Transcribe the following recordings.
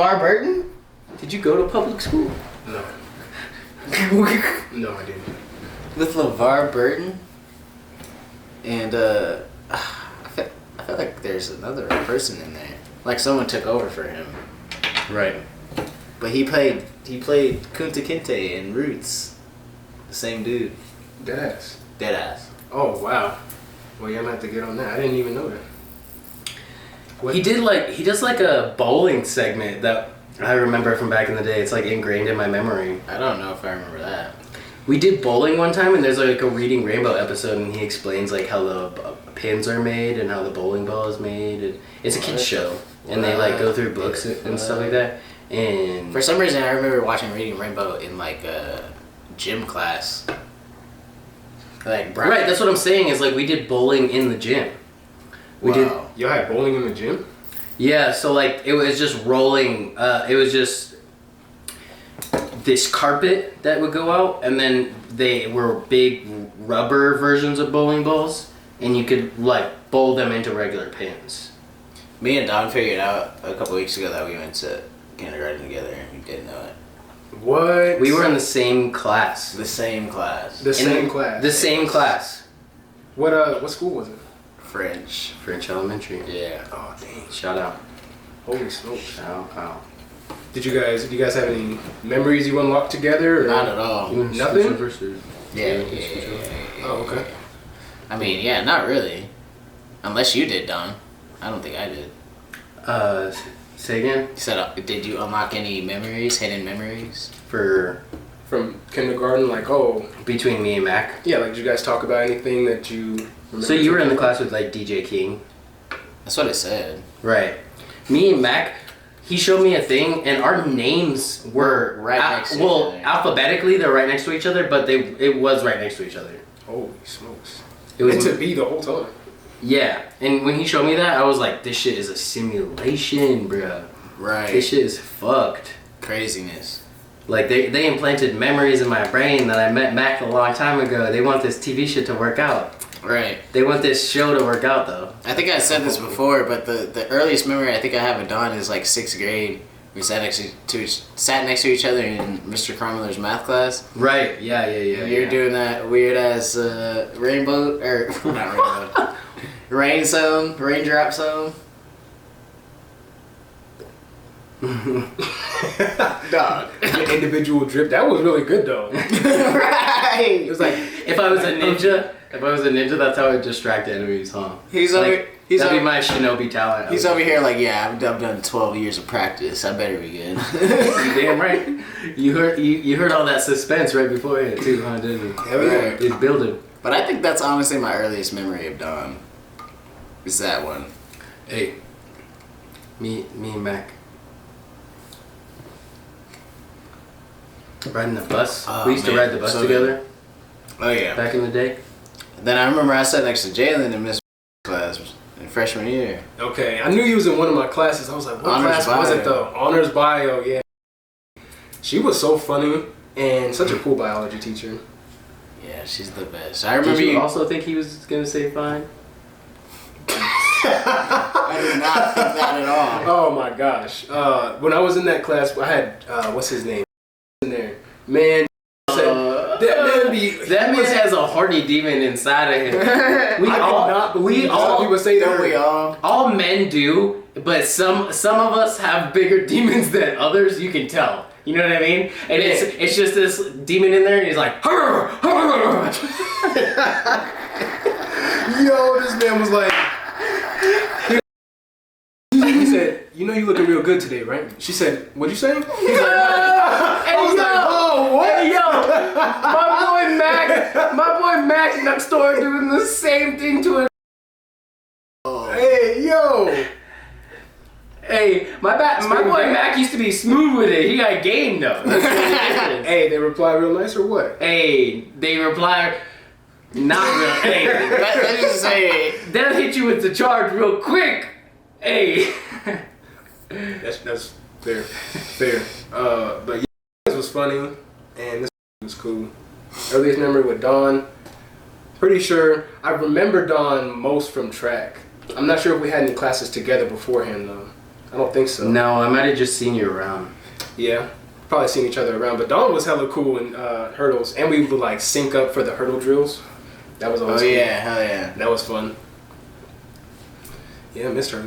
LeVar Burton? Did you go to public school? No. No, I didn't. With LeVar Burton? And I feel like there's another person in there. Like someone took over for him. Right. But he played Kunta Kinte in Roots. The same dude. Deadass. Deadass. Oh, wow. Well, yeah, I'm going to have to get on that. I didn't even know that. What? He does like a bowling segment that I remember from back in the day. It's like ingrained in my memory. I don't know if I remember that. We did bowling one time, and there's like a Reading Rainbow episode, and he explains like how the pins are made and how the bowling ball is made. And it's a kid's show, and they like go through books and stuff like that. And for some reason, I remember watching Reading Rainbow in like a gym class. Like right, that's what I'm saying. Is like we did bowling in the gym. We did. Y'all had bowling in the gym? Yeah, so like it was just rolling. It was just this carpet that would go out, and then they were big rubber versions of bowling balls, and you could like bowl them into regular pins. Me and Don figured out a couple weeks ago that we went to kindergarten together, and we didn't know it. What? We were in the same class. The same class. The same class. The same class. What school was it? French Elementary. Yeah. Oh, dang. Shout out. Holy smokes. Shout out. Did you guys have any memories you unlocked together? Or? Not at all. Nothing? Yeah. Oh, okay. I mean, yeah, not really. Unless you did, Don. I don't think I did. Say again? You said, did you unlock any memories, hidden memories? From kindergarten, like, oh. Between me and Mac? Yeah, like, did you guys talk about anything that you remember? So you were in the class with, like, DJ King? That's what it said. Right. Me and Mac, he showed me a thing, and our names were right next to each well, other. alphabetically, they're right next to each other, but it was right next to each other. Holy smokes. It was meant to be the whole time. Yeah, and when he showed me that, I was like, this shit is a simulation, bruh. Right. This shit is fucked. Craziness. Like, they implanted memories in my brain that I met Mac a long time ago. They want this TV shit to work out. Right. They want this show to work out, though. I think I said this before, but the earliest memory I think I have of Dawn is like 6th grade. We sat next to each other in Mr. Carmeller's math class. Right, yeah. You're doing that weird ass rainbow, or not rainbow, raindrop song. Dog. The individual drip, that was really good though. Right. It was like, if I was a ninja, that's how I would distract enemies, huh? That'd be my shinobi talent. He's over here like, yeah, I've done 12 years of practice. I better be good. You damn right. You heard all that suspense right before it too, huh? Didn't you? hell yeah. It's building. But I think that's honestly my earliest memory of Dawn. Is that one. Hey, me and Mac. Riding the bus. Oh, We used to ride the bus together Oh yeah. back in the day. Then I remember I sat next to Jalen in Miss class in freshman year. Okay, I knew he was in one of my classes. I was like, what Honors class was it bio. though? Honors bio, yeah. She was so funny and such a cool biology teacher. Yeah, she's the best. I remember Did you also think he was gonna say fine? I did not think that at all. Oh my gosh. When I was in that class, I had, what's his name? In there. Man, That man has a horny demon inside of him. We all people say that. Don't we all? All men do, but some of us have bigger demons than others. You can tell. You know what I mean? And it's just this demon in there, and he's like, "Hurr, hurr." Yo, this man was like, he said, you know you looking real good today, right? She said, what'd you say? He's like, I was like, oh, what? Hey, yo, my boy Mac next door doing the same thing to him. Hey, yo. Hey, my boy Mac used to be smooth with it. He got game though. That's really different. Hey, they reply real nice or what? Hey, they reply not real. Hey, Let's just say, they'll hit you with the charge real quick. Hey. That's fair. But yeah, this was funny and this was cool. Earliest memory with Dawn. Pretty sure I remember Dawn most from track. I'm not sure if we had any classes together beforehand though. I don't think so. No, I might have just seen you around. Yeah, probably seen each other around. But Dawn was hella cool in hurdles, and we would like sync up for the hurdle drills. That was always cool. Yeah, hell yeah. That was fun. Yeah, missed her.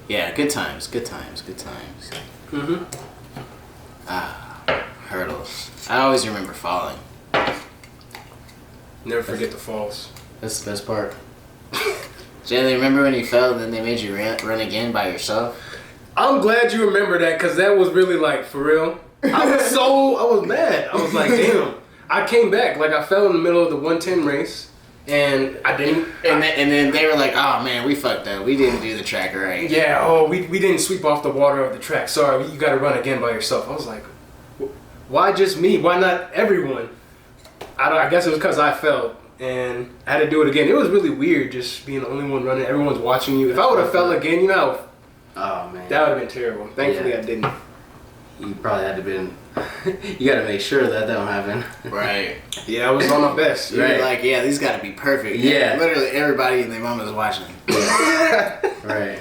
Yeah, good times, good times, good times. Mm-hmm. Hurdles. I always remember falling. Never forget the falls. That's the best part. Jalen, remember when you fell and then they made you run again by yourself? I'm glad you remember that, because that was really like, for real. I was mad. I was like, damn. I came back. Like, I fell in the middle of the 110 race, and I didn't. And then they were like, oh man, we fucked up. We didn't do the track right. Yeah, oh, we didn't sweep off the water of the track. Sorry, you got to run again by yourself. I was like, why just me? Why not everyone? I guess it was because I fell, and I had to do it again. It was really weird just being the only one running. Everyone's watching you. If I would have fell again, you know, Oh man, that would have been terrible. Thankfully, I didn't. you probably had to been. You got to make sure that don't happen. Right. Yeah, I was on my best. You were Right. like, yeah, these got to be perfect. Yeah. Literally everybody and their mom is watching. Right.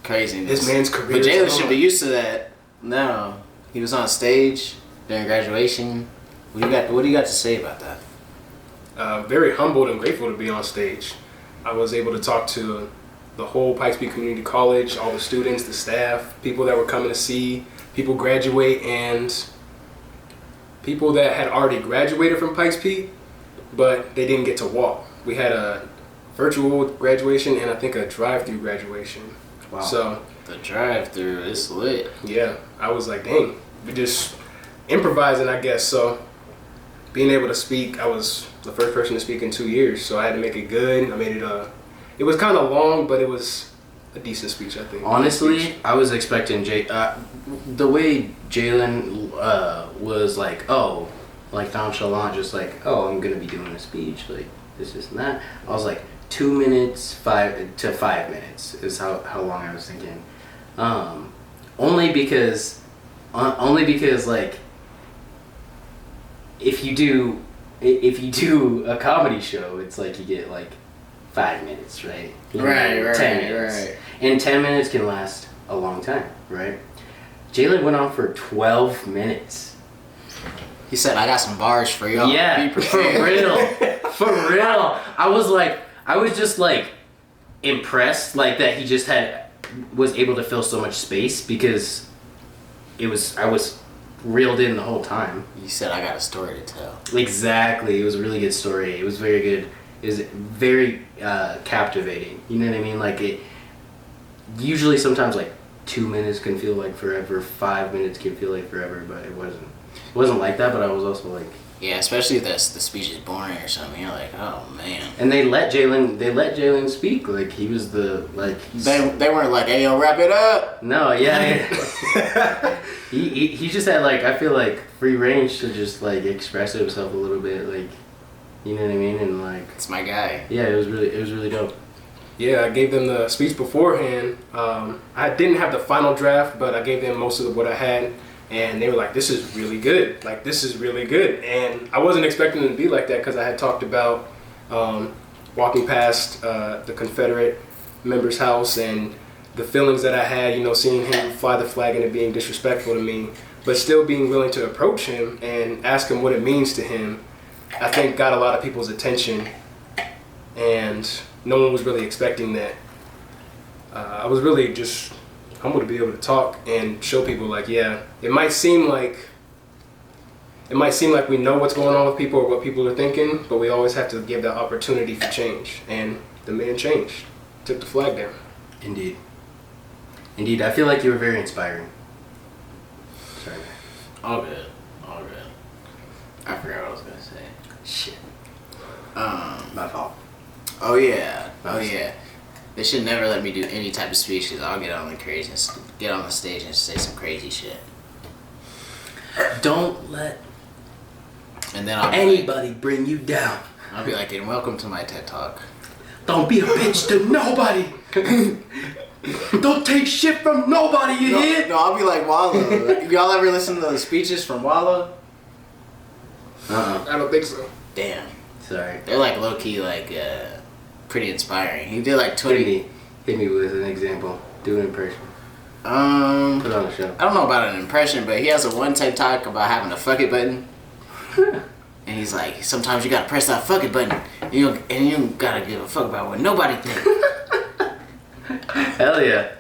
Craziness. This man's career. But Jalen is should on. be used to that. No. He was on stage during graduation. What do you got to say about that? Very humbled and grateful to be on stage. I was able to talk to the whole Pikes Peak Community College, all the students, the staff, people that were coming to see people graduate, and people that had already graduated from Pikes Peak, but they didn't get to walk. We had a virtual graduation and I think a drive-through graduation. Wow. So The drive-through is lit. yeah, I was like, dang, we just improvising, I guess. So being able to speak, I was the first person to speak in 2 years, so I had to make it good. I made it it was kind of long, but it was a decent speech, I think. Honestly, I was expecting the way Jalen was like, oh, like nonchalant, just like, oh, I'm gonna be doing a speech, like this and that. I was like, 2 minutes, 5 to 5 minutes is how long I was thinking. Only because like, if you do a comedy show, it's like you get like 5 minutes, right? You know, Right, 10 minutes. right. And 10 minutes can last a long time, right? Jalen went on for 12 minutes. He said, I got some bars for y'all. Yeah, Be for prepared. real. For real. I was just like impressed, like that he just was able to fill so much space, because I was reeled in the whole time. You said, I got a story to tell. Exactly. It was a really good story. It was very good. It was very captivating. You know what I mean? Like, it usually sometimes like 2 minutes can feel like forever, 5 minutes can feel like forever, but it wasn't like that. But I was also like, Yeah, especially if the speech is boring or something. You're like, oh man. and they let Jalen speak. Like, he was the like. They weren't like, hey yo, wrap it up. No, yeah. he just had like, I feel like, free range to just like express himself a little bit, like, you know what I mean, and like, It's my guy. yeah, it was really dope. Yeah, I gave them the speech beforehand. I didn't have the final draft, but I gave them most of what I had, and they were like, this is really good. Like, this is really good. And I wasn't expecting it to be like that, because I had talked about walking past the Confederate member's house and the feelings that I had, you know, seeing him fly the flag and it being disrespectful to me, but still being willing to approach him and ask him what it means to him, I think got a lot of people's attention, and no one was really expecting that. I was really just humbled to be able to talk and show people, like, yeah, it might seem like we know what's going on with people or what people are thinking, but we always have to give that opportunity for change. And the man changed, took the flag down. Indeed, I feel like you were very inspiring. Sorry. All good. I forgot what I was gonna say. Shit. My fault. Oh yeah. They should never let me do any type of speech, because I'll get on the stage and say some crazy shit. Don't let And then I'll anybody bring you down. I'll be like, and welcome to my TED Talk. Don't be a bitch to nobody. Don't take shit from nobody, you hear? No, I'll be like Wallow. Y'all ever listen to those speeches from Wallow? I don't think so. Damn. Sorry. They're like low key, like pretty inspiring. He did like 20. Hit me with an example. Do an impression. Put on the show. I don't know about an impression, but he has a one TikTok about having a fuck it button. And he's like, sometimes you gotta press that fuck it button, and you don't gotta give a fuck about what nobody thinks. Hell yeah.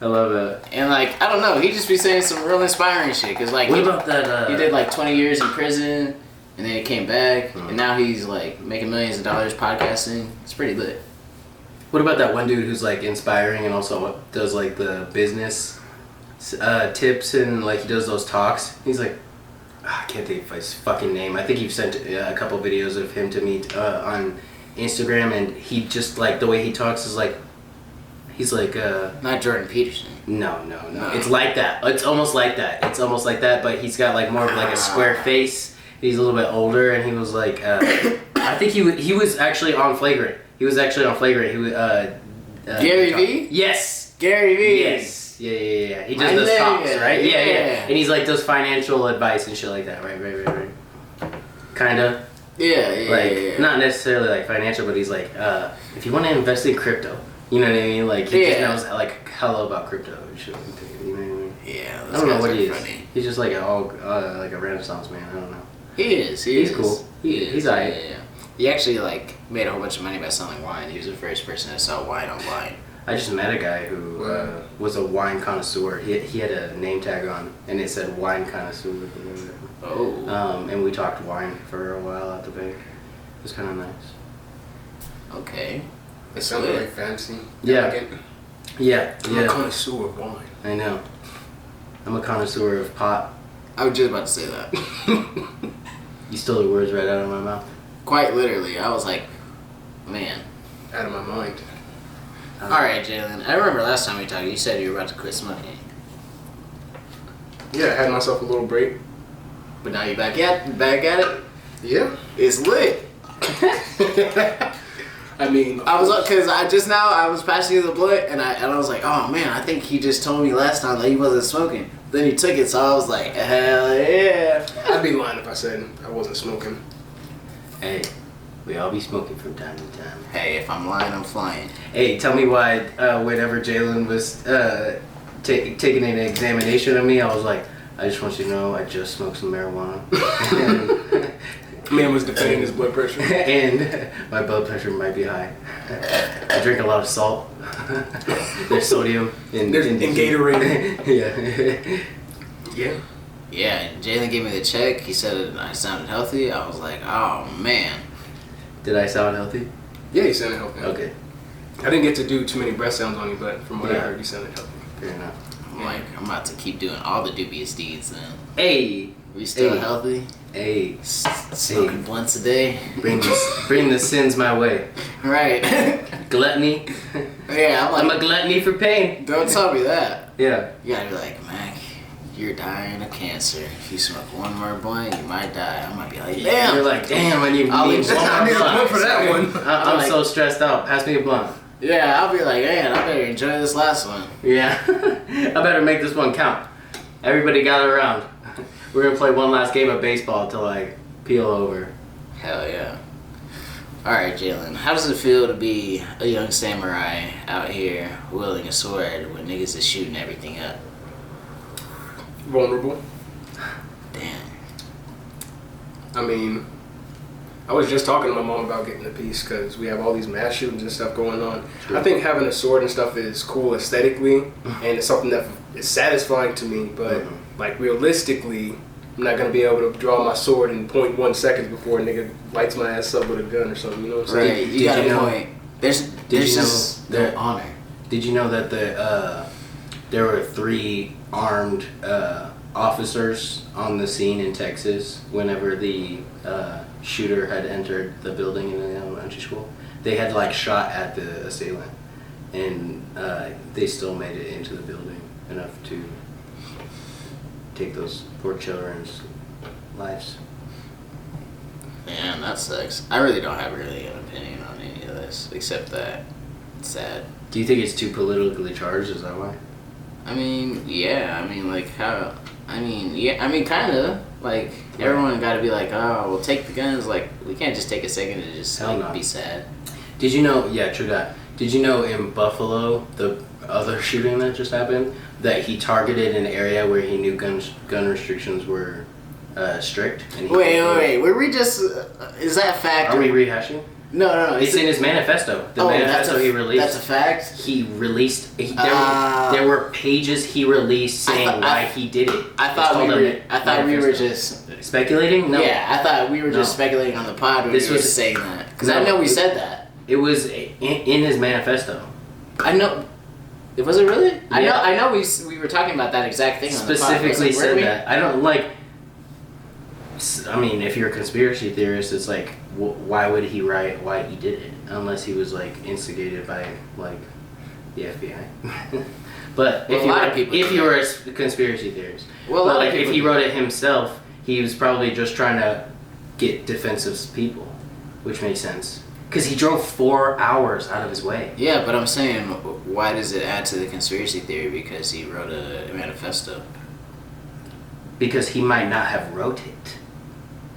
I love that. And like, I don't know, he just be saying some real inspiring shit. Cause like, what about that? He did like 20 years in prison, and then he came back, and now he's like making millions of dollars podcasting. It's pretty lit. What about that one dude who's like inspiring and also does like the business tips and like he does those talks? He's like, I can't think of his fucking name. I think you've sent a couple videos of him to me on Instagram, and he just like the way he talks is like, he's like Not Jordan Peterson. No. It's like that. It's almost like that. But he's got like more of like a square face. He's a little bit older, and he was like, I think he was actually on Flagrant. He was Gary V? Yes. Gary V. Yes. Yeah. He does those talks, right? Yeah. And he's like does financial advice and shit like that, right? Kinda. Yeah. Not necessarily like financial, but he's like, if you want to invest in crypto, you know what I mean? Like he just knows like hella about crypto and shit. You know what I mean? Yeah. I don't know what he is. He's just like like a Renaissance man. I don't know. He is. He's cool. He's alright. Yeah. He actually like made a whole bunch of money by selling wine. He was the first person to sell wine online. I just met a guy who was a wine connoisseur. He had a name tag on, and it said wine connoisseur. Oh. And we talked wine for a while at the bank. It was kind of nice. Okay. It sounded like fancy. Yeah. Elegant. Yeah. I'm a connoisseur of wine. I know. I'm a connoisseur of pot. I was just about to say that. You stole the words right out of my mouth. Quite literally. I was like, man. Out of my mind. Alright, Jalen. I remember last time we talked, you said you were about to quit smoking. Yeah, I had myself a little break. But now you're back at it? Yeah. It's lit. I mean, I was up because I was passing you the blunt, and I was like, oh man, I think he just told me last time that he wasn't smoking. Then he took it, so I was like, hell yeah. I'd be lying if I said I wasn't smoking. Hey, we all be smoking from time to time. Hey, if I'm lying, I'm flying. Hey, tell me why whenever Jalen was taking an examination of me, I was like, I just want you to know I just smoked some marijuana. Man was defending his blood pressure. And my blood pressure might be high. I drink a lot of salt. There's sodium in Gatorade. Yeah. Yeah, and Jalen gave me the check. He said I sounded healthy. I was like, oh man. Did I sound healthy? Yeah, you sounded healthy. Okay. I didn't get to do too many breath sounds on you, but from what I heard, you sounded healthy. Fair enough. I'm like, I'm about to keep doing all the dubious deeds then. Hey. We still healthy? Hey. Smoking blunts a day? Bring the sins my way. Right. Gluttony. Yeah, I'm a gluttony for pain. Don't tell me that. Yeah. You gotta be like, Mac, you're dying of cancer. If you smoke one more blunt, you might die. I might be like, damn. You're like, damn, I need one more I need a blunt for that one. I'm like, so stressed out. Pass me a blunt. Yeah, I'll be like, man, I better enjoy this last one. Yeah. I better make this one count. Everybody gather around. We're gonna play one last game of baseball till I peel over. Hell yeah. Alright, Jalen, how does it feel to be a young samurai out here wielding a sword when niggas is shooting everything up? Vulnerable. Damn. I mean, I was just talking to my mom about getting a piece because we have all these mass shootings and stuff going on. True. I think having a sword and stuff is cool aesthetically, and it's something that is satisfying to me, but like realistically, I'm not gonna be able to draw my sword in 0.1 seconds before a nigga lights my ass up with a gun or something. You know what I'm saying? Right, you got a point. There's just that honor. Did you know that there were 3 armed officers on the scene in Texas whenever the shooter had entered the building in the elementary school? They had like shot at the assailant, and they still made it into the building enough to take those poor children's lives. Man, that sucks. I really don't have really an opinion on any of this, except that it's sad. Do you think it's too politically charged? Is that why? I mean, yeah. I mean, like, how... I mean, yeah. I mean, kind of. Like, everyone got to be like, oh, well, take the guns. Like, we can't just take a second and just, be sad. Did you know... Yeah, true that. Did you know in Buffalo, the other shooting that just happened, that he targeted an area where he knew gun restrictions were strict. And wait. Were we just? Is that fact? Are we rehashing? No. It's in his manifesto. The manifesto he released. That's a fact. He released. There were pages he released saying why he did it. I thought we were just speculating. No. Yeah, I thought we were just speculating on the pod when we were saying that. Because I know we said that. It was in his manifesto. I know. Was it really? Yeah. I know. We were talking about that exact thing. Specifically on the pod. said that. I don't like. I mean, if you're a conspiracy theorist, it's like, why would he write why he did it? Unless he was like instigated by like the FBI. But if you were a conspiracy theorist, like if he wrote it himself, he was probably just trying to get defensive people, which makes sense. Because he drove 4 hours out of his way. Yeah, but I'm saying, why does it add to the conspiracy theory? Because he wrote a manifesto. Because he might not have wrote it.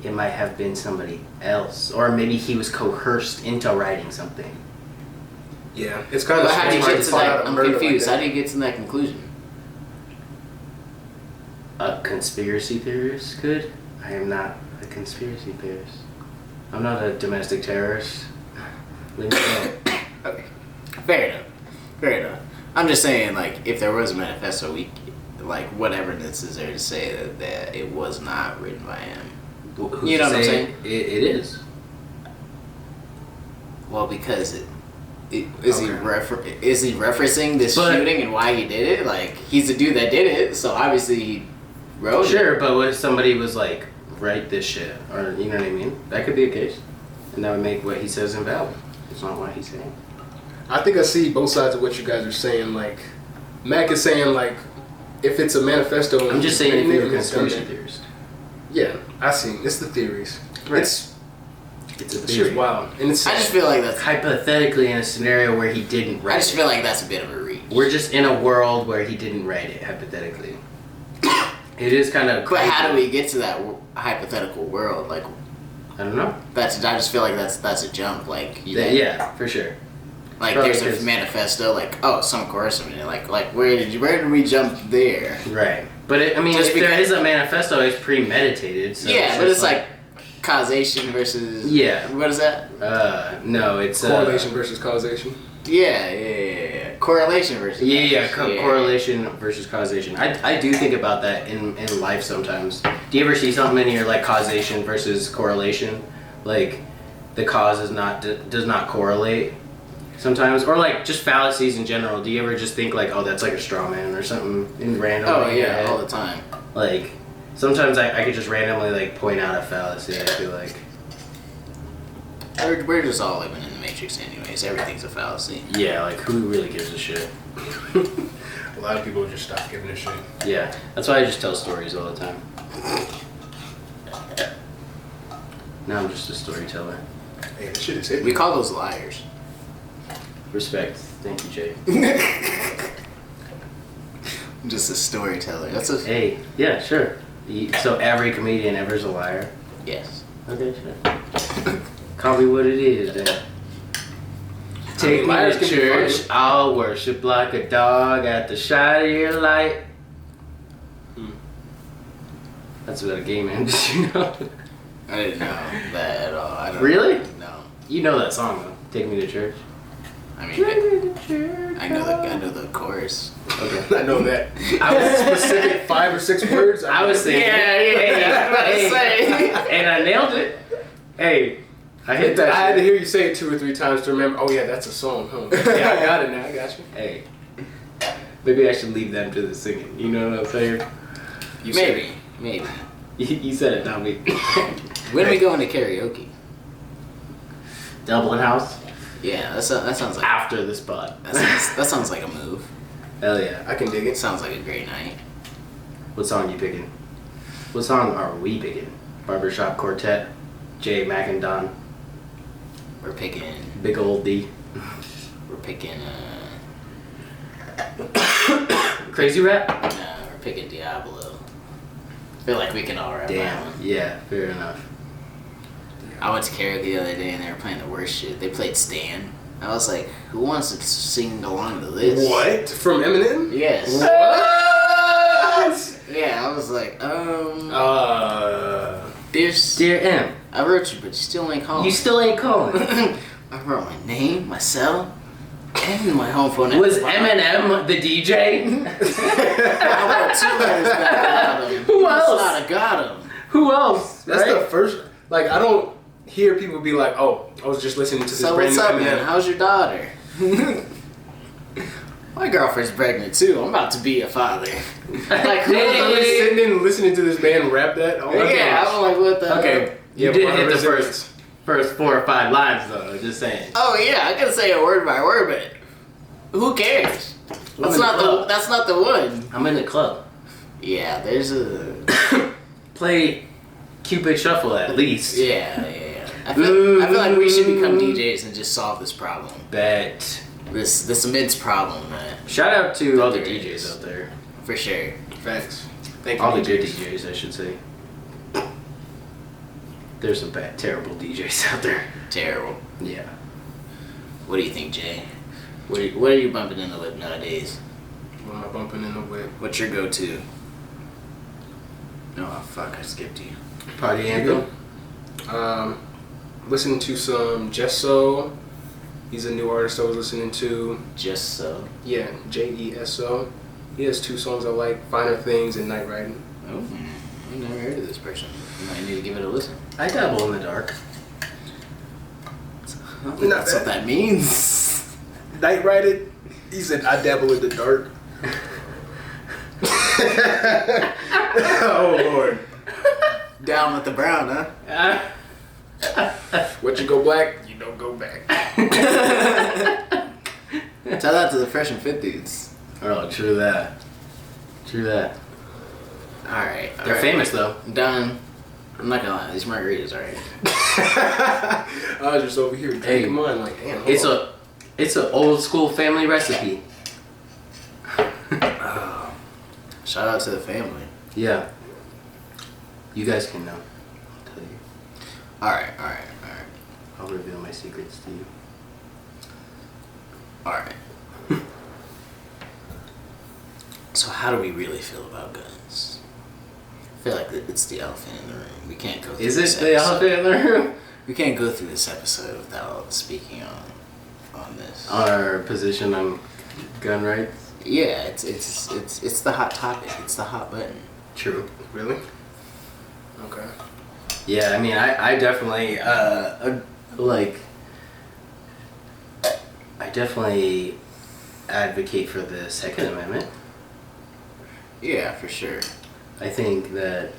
It might have been somebody else. Or maybe he was coerced into writing something. Yeah, it's kind of how do you get to that? I'm confused. Like how do you get to that conclusion? A conspiracy theorist could? I am not a conspiracy theorist. I'm not a domestic terrorist. Leave me alone. Okay. Fair enough. I'm just saying, like, if there was a manifesto, what evidence is there to say that it was not written by him? Who's you know what I'm saying? It is. Well, because is he referencing this shooting and why he did it? Like, he's the dude that did it, so obviously he wrote it. Sure, but what if somebody was like, write this shit, or you know what I mean? That could be a case, and that would make what he says invalid. It's not what he's saying. I think I see both sides of what you guys are saying. Like, Mac is saying, like, if it's a manifesto... I'm just saying if you're a conspiracy theorist. Yeah, I see. It's the theories. Right. It's a It's theory. just wild. And it's I just feel like that's... Hypothetically, in a scenario where he didn't write I just feel like that's a bit of a reach. We're just in a world where he didn't write it, hypothetically. It is kind of crazy. But how do we get to that hypothetical world? Like, I don't know. I just feel like that's a jump. Like, yeah, for sure. Like, Probably there's a manifesto. Like, oh, some coercion. Like where did we jump there? Right. But if there is a manifesto, it's premeditated. So yeah, but it's like causation versus. Yeah. What is that? No, it's correlation versus causation. Yeah. Correlation versus. Correlation versus causation. I do think about that in life sometimes. Do you ever see something and you're like causation versus correlation? Like the cause does not correlate sometimes, or like just fallacies in general. Do you ever just think like, oh, that's like a straw man or something in random? Oh yeah, all the time. Like sometimes I could just randomly like point out a fallacy. I feel like we're just all living in the Matrix anyways. Everything's a fallacy. Yeah, like who really gives a shit? A lot of people just stop giving a shit. Yeah, that's why I just tell stories all the time. Now I'm just a storyteller. Hey, this shit is hitting. We call those liars. Respect. Thank you, Jay. I'm just a storyteller. Hey, yeah, sure. So every comedian ever is a liar? Yes. Okay, sure. Call me what it is, then. Take me to church, I'll worship like a dog at the shine of your light. That's what a gay man does, you know? I didn't know that at all. Really? No. You know that song, though. Take me to church. I mean, I know the chorus. Okay. I know that. I was specific 5 or 6 words. I was saying. Yeah. And I nailed it. Hey, I hit that. I had to hear you say it 2 or 3 times to remember. Oh yeah, that's a song. Huh? Yeah, I got it now. I got you. Hey, maybe I should leave them to the singing. You know what I'm saying? Maybe. You said it, not me. When are we going to karaoke? Dublin House. Yeah, that sounds like after this pod. That sounds like a move. Hell yeah, I can dig it. Sounds like a great night. What song you picking? What song are we picking? Barbershop Quartet, Jay, Mac, and Don. We're picking Big Old D. We're picking Crazy Rap. Nah, we're picking Diablo. I feel like we can all rap. Damn. Yeah, fair enough. I went to karaoke the other day and they were playing the worst shit. They played Stan. I was like, who wants to sing along to this? What? From Eminem? Yes. What? Yeah, I was like, Dear M, I wrote you, but you still ain't calling. you still ain't calling. I wrote my name, my cell, and my home phone. Was Eminem the DJ? I wrote 2 letters back without him. Who else? I got him. Who else? That's right? the first. Like, I don't hear people be like, "Oh, I was just listening to this So brand what's new up, man? Eminem." How's your daughter? My girlfriend's pregnant too. I'm about to be a father. Like, who I was is sitting and listening to this band rap that. Oh my Yeah, gosh. I'm like, what the? Okay. You Yeah, did part hit of the resilience. first 4 or 5 lines though. Just saying. Oh yeah, I can say it word by word, but who cares? That's not the one. I'm in the club. Yeah, there's a. Play Cupid Shuffle at least. Yeah. I feel like we should become DJs and just solve this problem. Bet. This immense problem, man. Shout out to all the There DJs is. out there. For sure. Facts. Thank you. All the good DJs, I should say. There's some bad, terrible DJs out there. Terrible. Yeah. What do you think, Jay? What are you bumping in the whip nowadays? What am I bumping in the whip? What's your go-to? Oh fuck, I skipped you. Party anthem. Listening to some Jesso. He's a new artist I was listening to. Just so. Yeah, Jeso. He has 2 songs I like: "Finer Things" and "Night Riding." Oh, I've never heard of this person. You might need to give it a listen. I dabble in the dark. I don't think Not that's bad. what that means. "Night Riding." He said, "I dabble in the dark." Oh Lord. Down with the brown, huh? What you go black, you don't go back. Tell that to the Fresh and Fit dudes. Oh, true that. True that. Alright. They're famous though. I'm done. I'm not gonna lie, these margaritas are alright. I was just over here drinking mine like, damn. It's a old school family recipe. Shout out to the family. Yeah. You guys can know. I'll tell you. Alright. I'll reveal my secrets to you. Alright. So how do we really feel about guns? I feel like it's the elephant in the room. We can't go through Is this it the episode. elephant in the room? We can't go through this episode without speaking on this. Our position on gun rights? Yeah, it's the hot topic. It's the hot button. True. Really? Okay. Yeah, I mean, I definitely, I definitely advocate for the Second Amendment. Yeah, for sure. I think that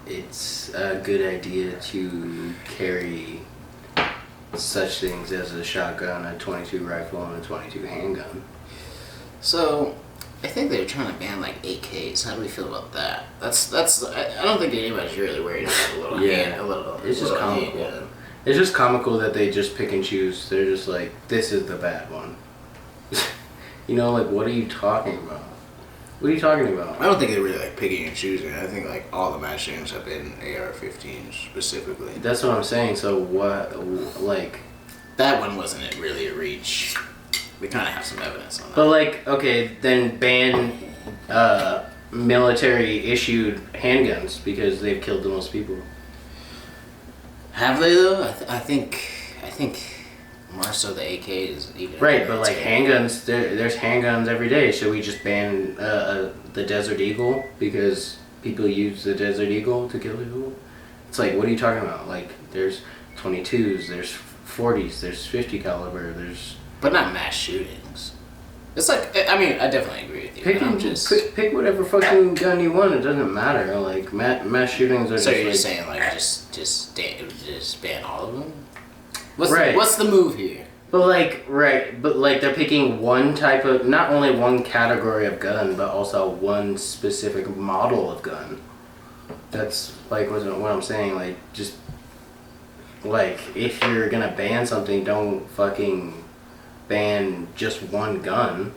it's a good idea to carry such things as a shotgun, a .22 rifle, and a .22 handgun. So, I think they're trying to ban like AKs. How do we feel about that? That's. I don't think anybody's really worried about a little hand, a little. It's just little comical. handgun. It's just comical that they just pick and choose. They're just like, this is the bad one. You know, like, what are you talking about? What are you talking about? I don't think they're really like picking and choosing. I think like all the mass shootings have been AR-15s specifically. That's what I'm saying. So what, like... That one wasn't really a reach. We kind of have some evidence on that. But like, okay, then ban military-issued handguns because they've killed the most people. Have they though? I think more so the AKs. Even Right, but like handguns, there's handguns every day. Should we just ban the Desert Eagle because people use the Desert Eagle to kill people? It's like, what are you talking about? Like, there's 22s, there's 40s, there's 50 caliber, there's... But not mass shootings. It's like, I mean, I definitely agree with you. Pick whatever fucking gun you want. It doesn't matter. Like mass shootings are. So just you're like, just saying like just ban all of them? Right. What's the move here? But like they're picking one type of, not only one category of gun, but also one specific model of gun. That's like what I'm saying. Like, just like, if you're gonna ban something, don't fucking ban just one gun.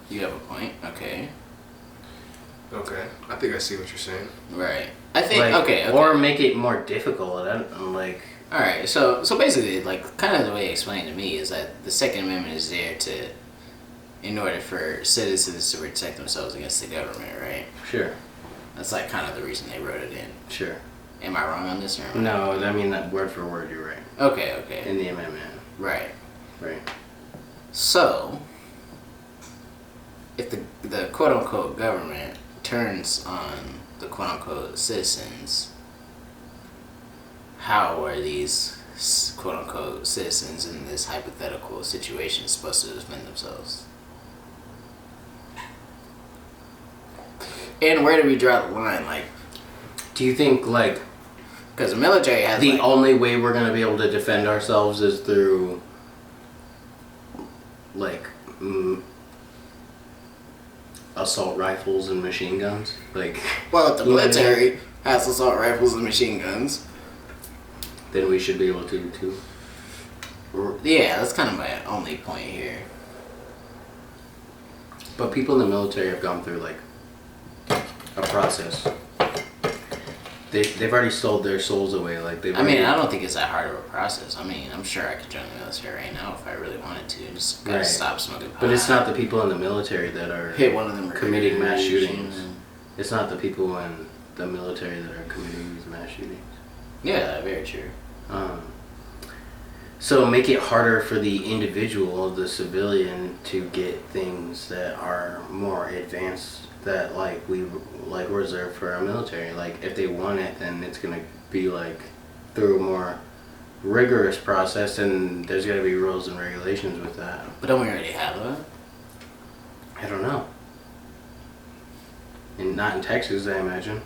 You have a point. Okay. Okay. I think I see what you're saying. Right. I think Like, okay. Or make it more difficult. I'm like, All right, so basically, like, kind of the way explained to me is that the Second Amendment is there in order for citizens to protect themselves against the government, right? Sure. That's like kind of the reason they wrote it in. Sure. Am I wrong on this or No, I mean that word for word, you're right. Okay. In the amendment. Right. Right. So, if the quote unquote government turns on the quote unquote citizens, how are these quote unquote citizens in this hypothetical situation supposed to defend themselves? And where do we draw the line? Like, do you think, like, because the military has the only way we're going to be able to defend ourselves is through, like, assault rifles and machine guns? Like, well, if the military has assault rifles and machine guns, then we should be able to too. Yeah, that's kind of my only point here. But people in the military have gone through, like, a process. They've already sold their souls away. Like, I mean, I don't think it's that hard of a process. I mean, I'm sure I could join the military right now if I really wanted to. Just gotta stop smoking pot. But it's not the people in the military that are hit one of them committing mass shootings. It's not the people in the military that are committing these mass shootings. Yeah, very true. So make it harder for the individual, the civilian, to get things that are more advanced that we reserve for our military. Like, if they want it, then it's gonna be like through a more rigorous process, and there's gotta be rules and regulations with that. But don't we already have that? I don't know. And not in Texas, I imagine.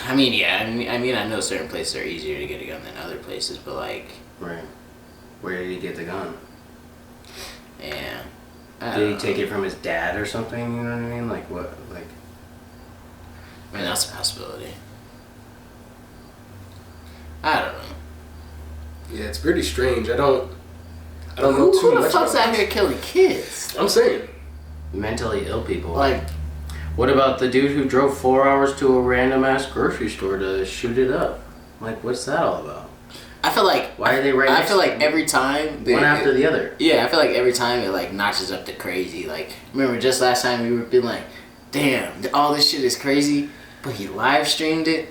I mean, yeah. I mean, I know certain places are easier to get a gun than other places, but like. Right. Where did he get the gun? Yeah. Did he take it from his dad or something? You know what I mean? Like what? Like. I mean, that's a possibility. I don't know. Yeah, it's pretty strange. I don't know too much. Who the fuck's out here killing kids? I'm saying. Mentally ill people. Like. What about the dude who drove 4 hours to a random ass grocery store to shoot it up? Like, what's that all about? I feel like why are they right? I feel like every time one after the other. Yeah, I feel like every time it like notches up to crazy. Like, remember just last time we were being like, damn, all this shit is crazy, but he live streamed it.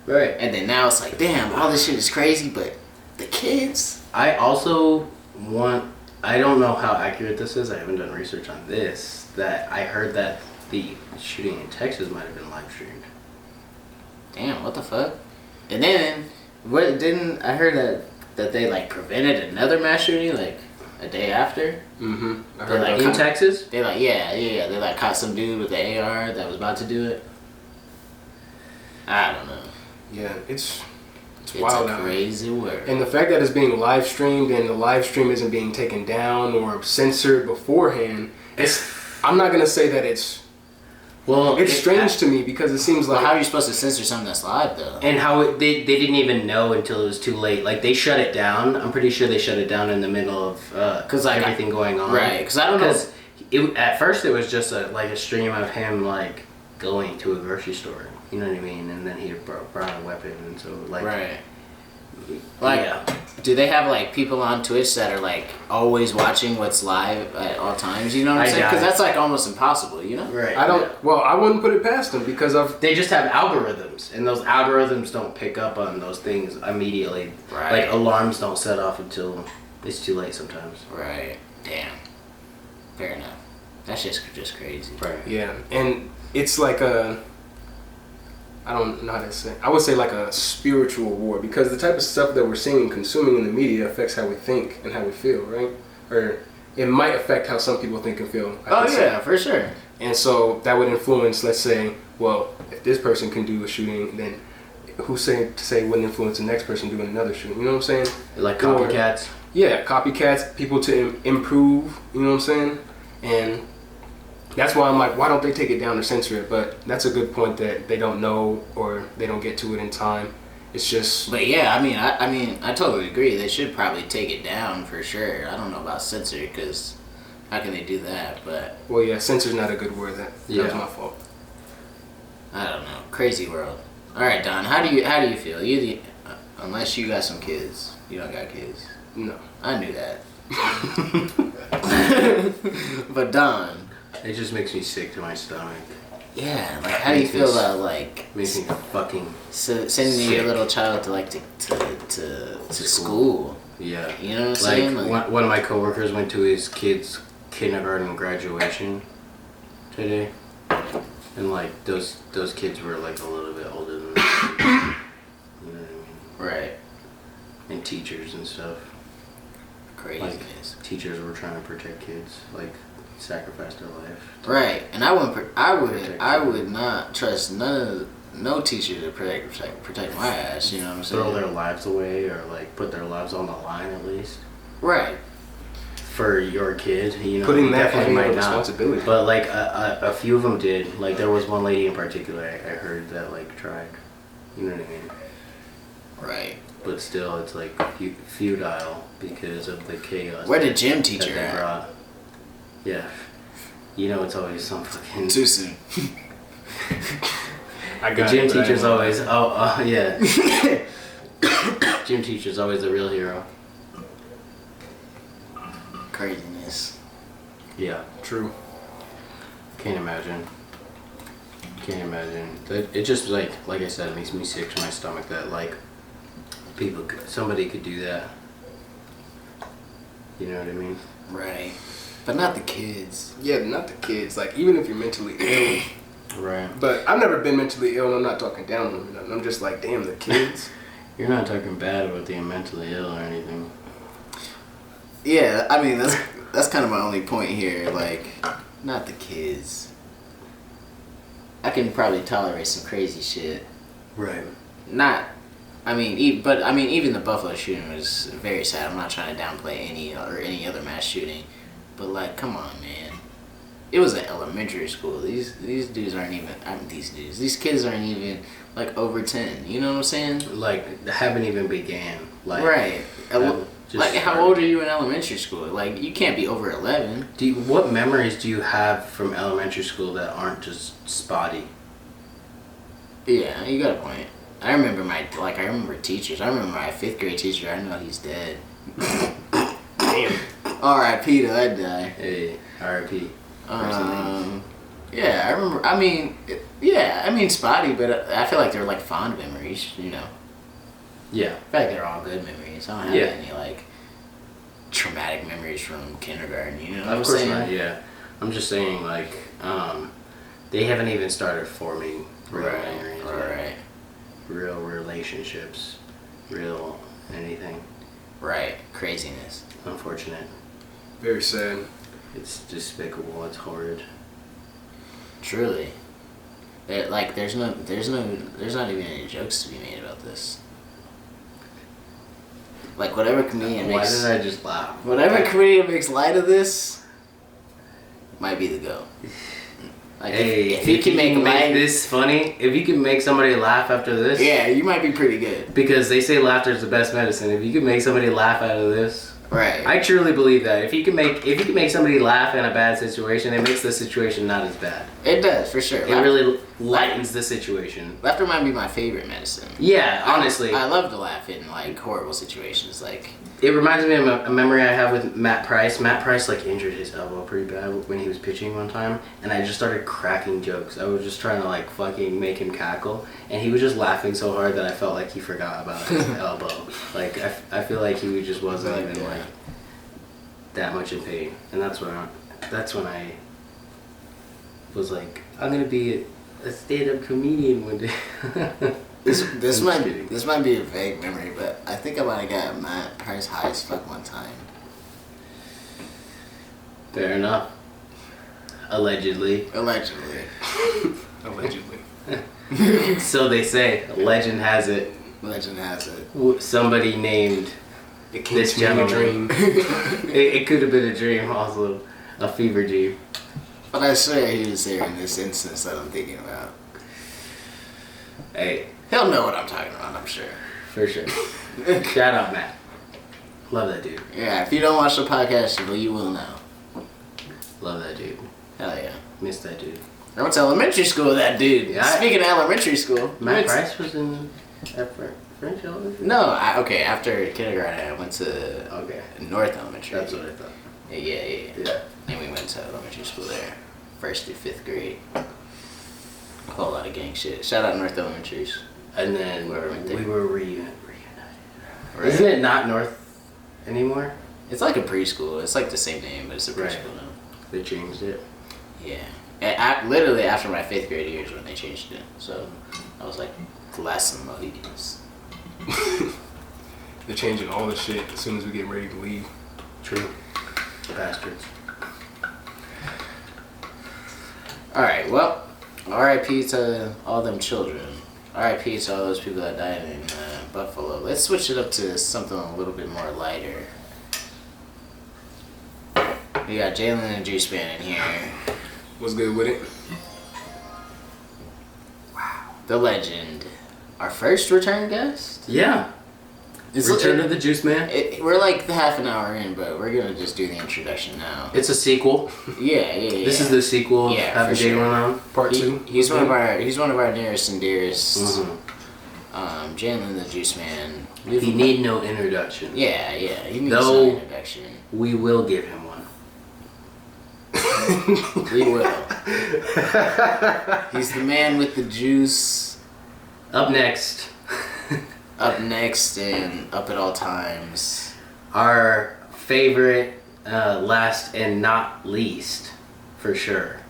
Right. And then now it's like, damn, all this shit is crazy, but the kids. I also want. I don't know how accurate this is. I haven't done research on this. That I heard that the shooting in Texas might have been live streamed. Damn, what the fuck? And then, I heard that they like prevented another mass shooting like a day after. Mm-hmm. I heard that in Texas. They like they like caught some dude with the AR that was about to do it. I don't know. Yeah, it's wild. It's a crazy world. And the fact that it's being live streamed and the live stream isn't being taken down or censored beforehand, I'm not gonna say that it's. Well, it's strange to me because it seems like. How are you supposed to censor something that's live though? And how they didn't even know until it was too late. Like, they shut it down. I'm pretty sure they shut it down in the middle of everything going on. Right? Because I don't know. At first it was just a stream of him like going to a grocery store. You know what I mean? And then he brought a weapon, and so like. Right. Like, do they have like people on Twitch that are like always watching what's live at all times? You know what I'm saying? Because that's like almost impossible, you know? Right. I don't. Yeah. Well, I wouldn't put it past them because they just have algorithms, and those algorithms don't pick up on those things immediately. Right. Like, alarms don't set off until it's too late sometimes. Right. Damn. Fair enough. That's just crazy. Right. Yeah, and it's like I don't know how to say. I would say like a spiritual war because the type of stuff that we're seeing and consuming in the media affects how we think and how we feel, right? Or it might affect how some people think and feel. For sure. And so that would influence, let's say, well, if this person can do a shooting, then who's saying to say wouldn't influence the next person doing another shooting? You know what I'm saying? Like copycats. Copycats, people to improve. You know what I'm saying? And that's why I'm like, why don't they take it down or censor it? But that's a good point that they don't know or they don't get to it in time. It's just. But yeah, I mean, I totally agree. They should probably take it down for sure. I don't know about censor because how can they do that? But. Well, yeah, censor's not a good word. That was my fault. I don't know. Crazy world. All right, Don. How do you feel? Unless you got some kids. You don't got kids. No. I knew that. But Don. It just makes me sick to my stomach. Yeah, like how do you feel about like makes me fucking sending your little child to like to school? Yeah. You know what I'm saying? Like one of my coworkers went to his kid's kindergarten graduation today, and like those kids were like a little bit older than that. You know what I mean? Right. And teachers and stuff. Craziness. Like, teachers were trying to protect kids, like sacrificed their life. Right, and I would not trust no teacher to protect my ass. You know what I'm saying? Throw their lives away, or like put their lives on the line at least. Right. For your kid, you know, putting that definitely might responsibility. Not. But like a few of them did. Like there was one lady in particular I heard that like tried. You know what I mean? Right. But still, it's like futile because of the chaos. Where the gym teacher at? Brought. Yeah. You know, it's always some fucking... Too soon. The gym teacher's always... yeah. Gym teacher's always the real hero. Craziness. Yeah. True. Can't imagine. It just, like I said, it makes me sick to my stomach that, like, somebody could do that. You know what I mean? Right. But not the kids. Yeah, not the kids. Like, even if you're mentally ill. Right. But I've never been mentally ill, and I'm not talking down on them. I'm just like, damn, the kids. You're not talking bad about being mentally ill or anything. Yeah, I mean, that's kind of my only point here. Like, not the kids. I can probably tolerate some crazy shit. Right. Even the Buffalo shooting was very sad. I'm not trying to downplay any other mass shooting. But, like, come on, man. It was an elementary school. These dudes aren't even... These kids aren't even, like, over 10. You know what I'm saying? Like, haven't even began. Like, right. How old are you in elementary school? Like, you can't be over 11. What memories do you have from elementary school that aren't just spotty? Yeah, you got a point. I remember teachers. I remember my 5th grade teacher. I know he's dead. Damn. R.I.P. to that guy. Hey, R.I.P. Yeah, I remember. I mean, spotty, but I feel like they're like fond memories, you know. Yeah. I feel like they're all good memories. I don't have any like traumatic memories from kindergarten. You know what I'm saying? Of course not. Yeah. I'm just saying, like, they haven't even started forming real memories. Right. Real relationships. Real anything. Right. Craziness. Unfortunate. Very sad. It's despicable. It's horrid. Truly. There's not even any jokes to be made about this. Like, whatever comedian Why did I just laugh? Whatever comedian makes light of this might be the go. Like, hey, if you can make this funny, if you can make somebody laugh after this, yeah, you might be pretty good. Because they say laughter is the best medicine. If you can make somebody laugh out of this, right? I truly believe that. If you can make somebody laugh in a bad situation, it makes the situation not as bad. It does, for sure. It really lightens the situation. Laughter might be my favorite medicine. Yeah, honestly. I love to laugh in like horrible situations. Like, it reminds me of a memory I have with Matt Price. Matt Price like injured his elbow pretty bad when he was pitching one time, and I just started cracking jokes. I was just trying to like fucking make him cackle, and he was just laughing so hard that I felt like he forgot about his elbow. Like I feel like he just wasn't even like that much in pain, and that's when I was like, I'm gonna be a stand-up comedian one day. This might be a vague memory, but I think I might have got Matt Price high as fuck one time. Fair enough. Allegedly. Allegedly. So they say. Legend has it. Legend has it. Somebody named this gentleman. It could have been a dream, also a fever dream. But I swear he was there in this instance that I'm thinking about. Hey. He'll know what I'm talking about, I'm sure. For sure. Shout out, Matt. Love that dude. Yeah, if you don't watch the podcast, you will know. Love that dude. Hell yeah. Miss that dude. I went to elementary school with that dude. Yeah. Speaking of elementary school. Matt Price was in that French Elementary? No, after kindergarten, I went to North Elementary. That's what I thought. Yeah. And we went to elementary school there, 1st through 5th grade. A whole lot of gang shit. Shout out North Elementaries. And then we were reunited. Right. Isn't it not North anymore? It's like a preschool. It's like the same name, but it's a preschool now. They changed it. Yeah. And literally after my 5th grade years when they changed it. So I was like, the last of the Mohicans. They're changing all the shit as soon as we get ready to leave. True. Bastards. Alright, well, R.I.P. to all them children. R.I.P. to all those people that died in Buffalo. Let's switch it up to something a little bit more lighter. We got Jalen and Juice Man in here. What's good with it? Wow. The legend. Our first return guest? Yeah. Return of the Juice Man. We're like half an hour in, but we're gonna just do the introduction now. It's a sequel. Yeah. This is the sequel. Yeah, Having for sure. Jalen on. Part 2. He's one of our nearest and dearest. Mm-hmm. Jalen the Juice Man. He need no introduction. Yeah. He needs No. no introduction. We will give him one. We will. He's the man with the juice. Up next. Up next and up at all times. Our favorite, last and not least, for sure.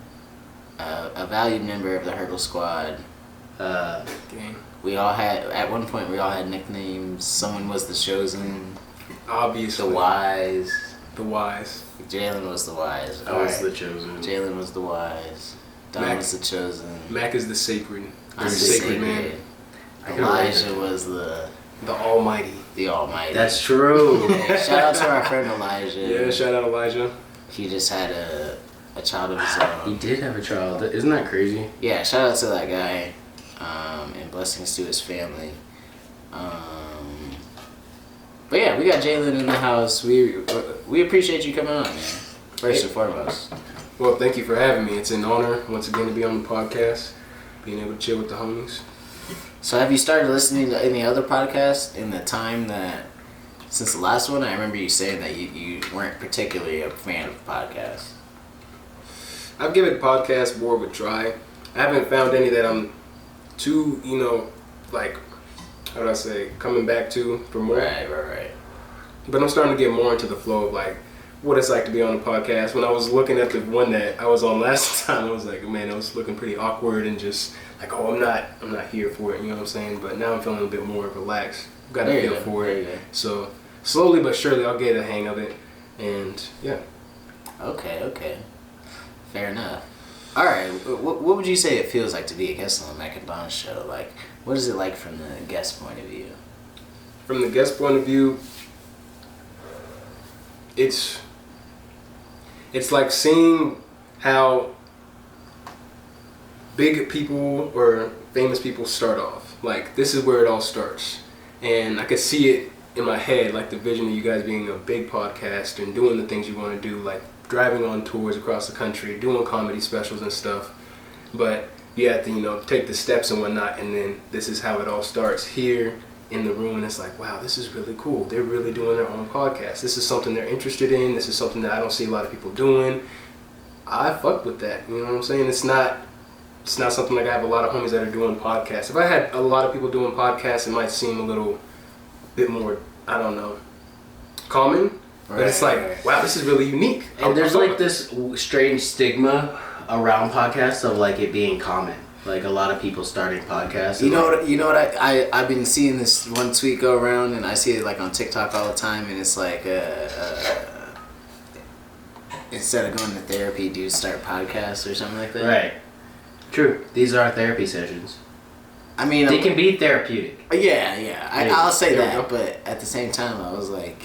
A valued member of the Hurdle Squad. Gang. At one point we all had nicknames. Someone was the Chosen. Obviously. The Wise. The Wise. Jalen was the Wise. I was the Chosen. Jalen was the Wise. Don was the Chosen. Mac is the sacred. I'm the sacred man. Elijah was the Almighty. The Almighty. That's true. Shout out to our friend Elijah. Yeah, shout out Elijah. He just had a child of his own. He did have a child. Isn't that crazy? Yeah, shout out to that guy. And blessings to his family. But yeah, we got Jalen in the house. We appreciate you coming on, man. First and foremost. Well, thank you for having me. It's an honor once again to be on the podcast, being able to chill with the homies. So have you started listening to any other podcasts in the time that, since the last one? I remember you saying that you weren't particularly a fan of podcasts. I've given podcasts more of a try. I haven't found any that I'm too, like, how do I say, coming back to for more. Right. But I'm starting to get more into the flow of like what it's like to be on a podcast. When I was looking at the one that I was on last time, I was like, man, it was looking pretty awkward and just like, oh, I'm not here for it. You know what I'm saying? But now I'm feeling a bit more relaxed. Got a feel for it. So slowly but surely, I'll get a hang of it. And yeah. Okay. Fair enough. All right. What would you say it feels like to be a guest on the Mac and Don show? Like, what is it like from the guest point of view? From the guest point of view, it's like seeing how big people or famous people start off. Like, this is where it all starts. And I could see it in my head, like the vision of you guys being a big podcast and doing the things you want to do, like driving on tours across the country, doing comedy specials and stuff. But you have to, take the steps and whatnot, and then this is how it all starts here in the room. And it's like, wow, this is really cool. They're really doing their own podcast. This is something they're interested in. This is something that I don't see a lot of people doing. I fuck with that. You know what I'm saying? It's not something like I have a lot of homies that are doing podcasts. If I had a lot of people doing podcasts, it might seem a little bit more, I don't know, common. But it's like, wow, this is really unique. And there's like this strange stigma around podcasts of like it being common. Like a lot of people starting podcasts. You know what I've been seeing this one tweet go around, and I see it like on TikTok all the time, and it's like instead of going to therapy, do start podcasts or something like that. Right. True. These are therapy sessions. I mean, they can be therapeutic. Yeah. I'll say that, but at the same time, I was like,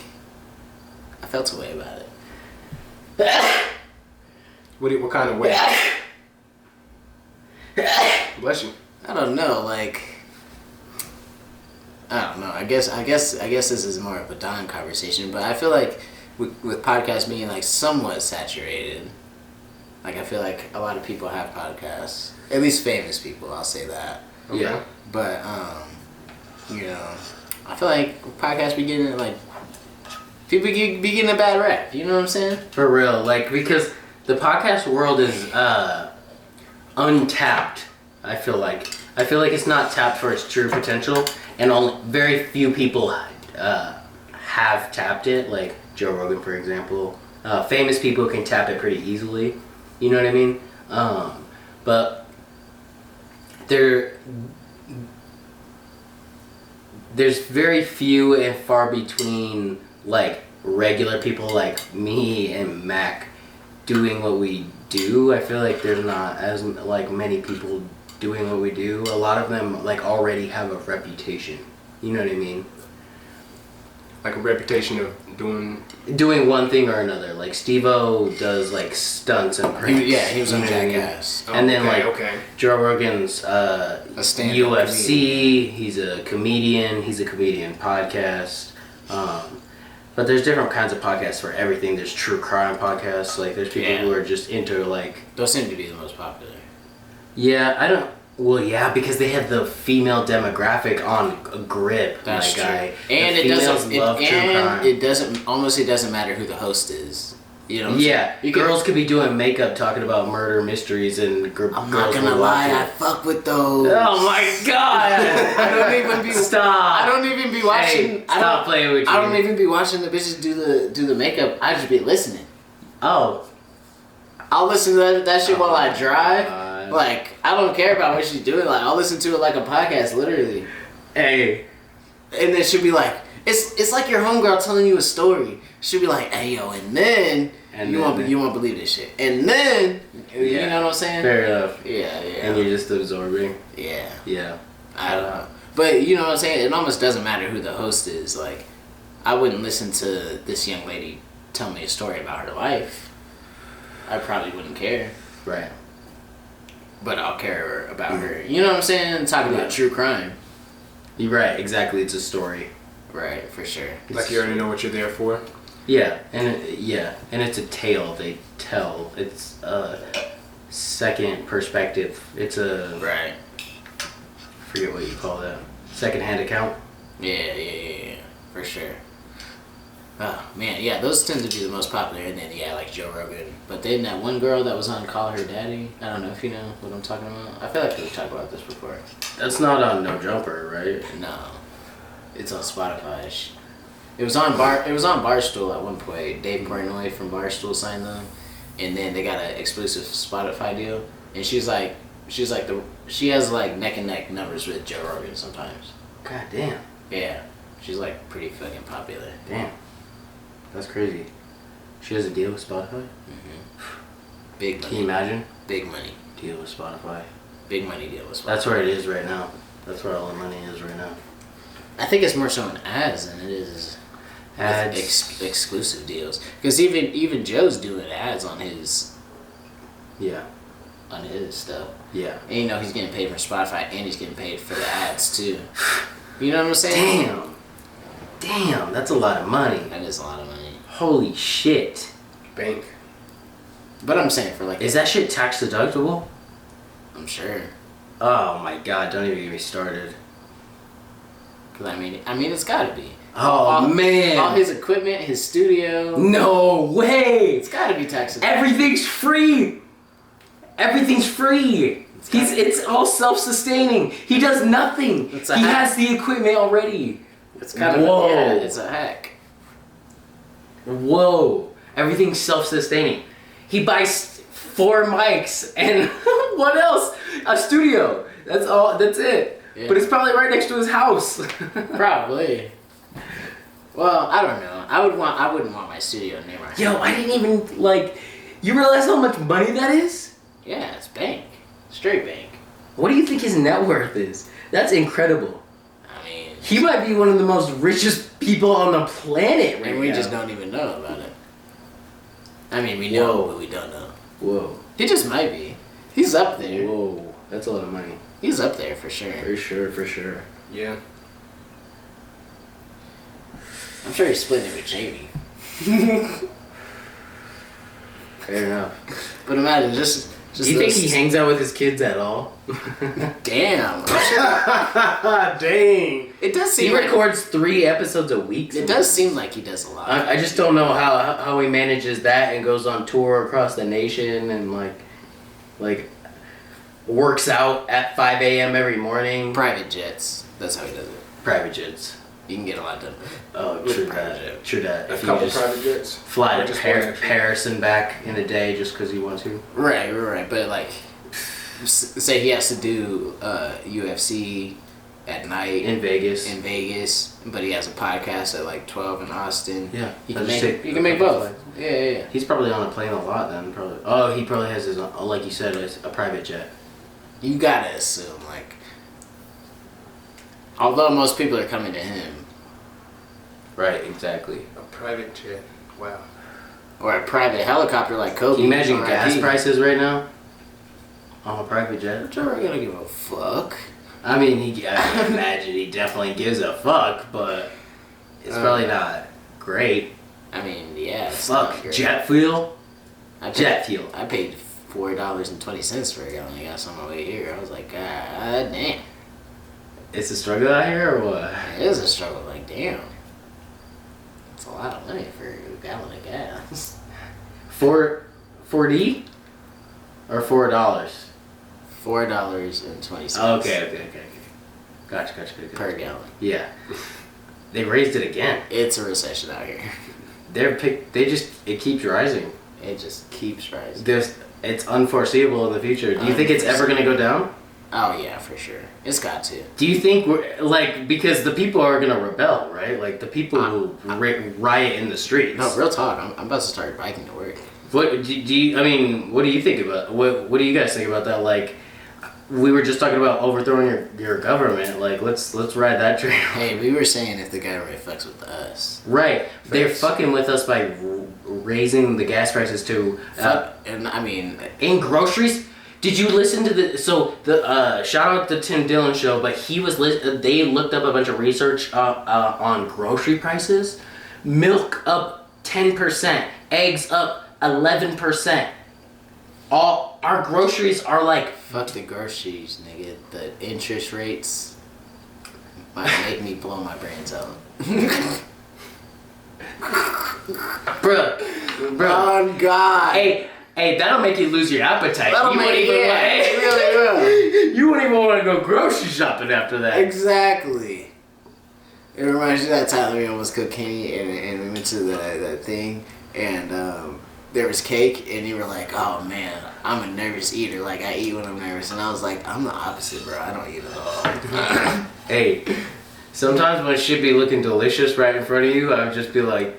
I felt a way about it. What kind of way? Bless you. I don't know. Like, I don't know. I guess this is more of a Don conversation, but I feel like with podcasts being like somewhat saturated, like I feel like a lot of people have podcasts. At least famous people, I'll say that. Okay. But You know, I feel like podcasts be getting like people be getting a bad rap. You know what I'm saying? For real, like because the podcast world is untapped. I feel like it's not tapped for its true potential, and only very few people have tapped it. Like Joe Rogan, for example. Famous people can tap it pretty easily. You know what I mean? But there's very few and far between like regular people like me and Mac doing what we do. I feel like there's not as like many people doing what we do. A lot of them like already have a reputation. You know what I mean? Like a reputation of doing one thing or another. Like Steve-O does like stunts and pranks. He was on Jackass. And then Joe Rogan's a stand-up UFC. comedian. He's a comedian. He's a comedian podcast. But there's different kinds of podcasts for everything. There's true crime podcasts. Like there's people who are just into like. Those seem to be the most popular. Yeah, I don't. Well, yeah, because they have the female demographic on a grip. That's true. Guy. And it doesn't it doesn't matter who the host is. You know. Girls could be doing makeup, talking about murder mysteries, and I'm not gonna lie, I fuck with those. Oh my god! I don't even be. Stop. I don't even be watching. Hey, stop playing with you. I don't even be watching the bitches do the makeup. I just be listening. Oh. I'll listen to that shit while I drive. Like, I don't care about what she's doing. Like, I'll listen to it like a podcast, literally. Hey. And then she'll be like, it's like your homegirl telling you a story. She'll be like, hey, yo, and then you won't believe this shit. And then, you know what I'm saying? Fair enough. Yeah. And you're just absorbing. Yeah. Yeah. I don't know. But, you know what I'm saying? It almost doesn't matter who the host is. Like, I wouldn't listen to this young lady tell me a story about her life. I probably wouldn't care. Right. But I'll care about her. You know what I'm saying? Talking about true crime. You're right, exactly. It's a story. Right, for sure. Like you already know what you're there for. Yeah, and it's a tale they tell. It's a second perspective. It's a right. I forget what you call that. Second-hand account. Yeah, for sure. Oh man, yeah, those tend to be the most popular, and then like Joe Rogan. But then that one girl that was on Call Her Daddy, I don't know if you know what I'm talking about. I feel like we've talked about this before. That's not on No Jumper, right? No, it's on Spotify. It was on Barstool at one point. Dave Portnoy from Barstool signed them, and then they got an exclusive Spotify deal. And she has like neck and neck numbers with Joe Rogan sometimes. God damn. Yeah, she's like pretty fucking popular. Damn. That's crazy. She has a deal with Spotify? Big money. Can you imagine? Big money. Deal with Spotify. Big money deal with Spotify. That's where it is right now. That's where all the money is right now. I think it's more so in ads than it is ads. Exclusive deals. Because even Joe's doing ads on his stuff. Yeah. And he's getting paid from Spotify and he's getting paid for the ads too. You know what I'm saying? Damn, that's a lot of money. That is a lot of money. Holy shit. Bank. But I'm saying for like... Is that shit tax deductible? I'm sure. Oh my god, don't even get me started. Cause I mean it's gotta be. Man. All his equipment, his studio. No way. It's gotta be tax deductible. Everything's free. Everything's free. It's all self-sustaining. He does nothing. He has the equipment already. It's kind of it's a hack. Whoa. Everything's self-sustaining. He buys 4 mics and what else? A studio. That's all. That's it. Yeah. But it's probably right next to his house. Probably. Well, I don't know. I wouldn't want my studio near my house. Yo, I didn't even you realize how much money that is? Yeah, it's bank. Straight bank. What do you think his net worth is? That's incredible. I mean... He might be one of the most richest people on the planet right now. And we just don't even know about it. I mean, we know, but we don't know. Whoa. He just might be. He's up there. Whoa. That's a lot of money. He's up there for sure. For sure. Yeah. I'm sure he's splitting it with Jamie. Fair enough. But imagine, just Do you think he hangs out with his kids at all? Damn. Dang. It does seem he records 3 episodes a week. It does seem like he does a lot. I just don't know how he manages that and goes on tour across the nation and like works out at 5 a.m. every morning. Private jets. That's how he does it. Private jets. You can get a lot done. Oh, true that. True that. A If couple you just private jets. fly to Paris and back in a day just because you want to. Right. But like, say he has to do UFC at night In Vegas, but he has a podcast at like 12 in Austin. Yeah, he can make both. Yeah. He's probably on a plane a lot then. Probably. Oh, he probably has his own, like you said, a private jet. You gotta assume like, although most people are coming to him. Right. Exactly. A private jet. Wow. Or a private helicopter like Kobe. Can you imagine on gas IP. prices right now? On a private jet? I'm not gonna give a fuck. I mean, I imagine he definitely gives a fuck, but it's probably not great. I mean, yeah. It's Fuck, not great. jet fuel? Jet fuel. I paid $4.20 for a gallon of gas on my way here. I was like, God damn. It's a struggle out here or what? It is a struggle. Like, damn. It's a lot of money for a gallon of gas. 4D? Or $4? $4.20. Okay. Gotcha. Per gallon. Yeah. They raised it again. It's a recession out here. It keeps rising. It just keeps rising. It's unforeseeable in the future. Do you think it's ever gonna go down? Oh yeah, for sure. It's got to. Do you think because the people are gonna rebel, right? Like the people who riot in the streets. No, real talk. I'm about to start biking to work. What do you? I mean, what do you think about? What do you guys think about that? Like, we were just talking about overthrowing your government. Like, let's ride that train. Hey, we were saying if the government fucks with us. Right, they're fucking with us by raising the gas prices to. And I mean, in groceries. Did you listen to the shout out to Tim Dillon show? But they looked up a bunch of research on grocery prices. Milk up 10%, eggs up 11%. All our groceries are like fuck the groceries, nigga. The interest rates might make me blow my brains out. bruh. On God. Hey, that'll make you lose your appetite. It really will. You wouldn't even want to go grocery shopping after that. Exactly. It reminds me of that time we almost cooked Kenny and we went to the thing and there was cake and you were like, oh man, I'm a nervous eater. Like I eat when I'm nervous. And I was like, I'm the opposite, bro. I don't eat at all. Hey, sometimes when shit be looking delicious right in front of you, I would just be like,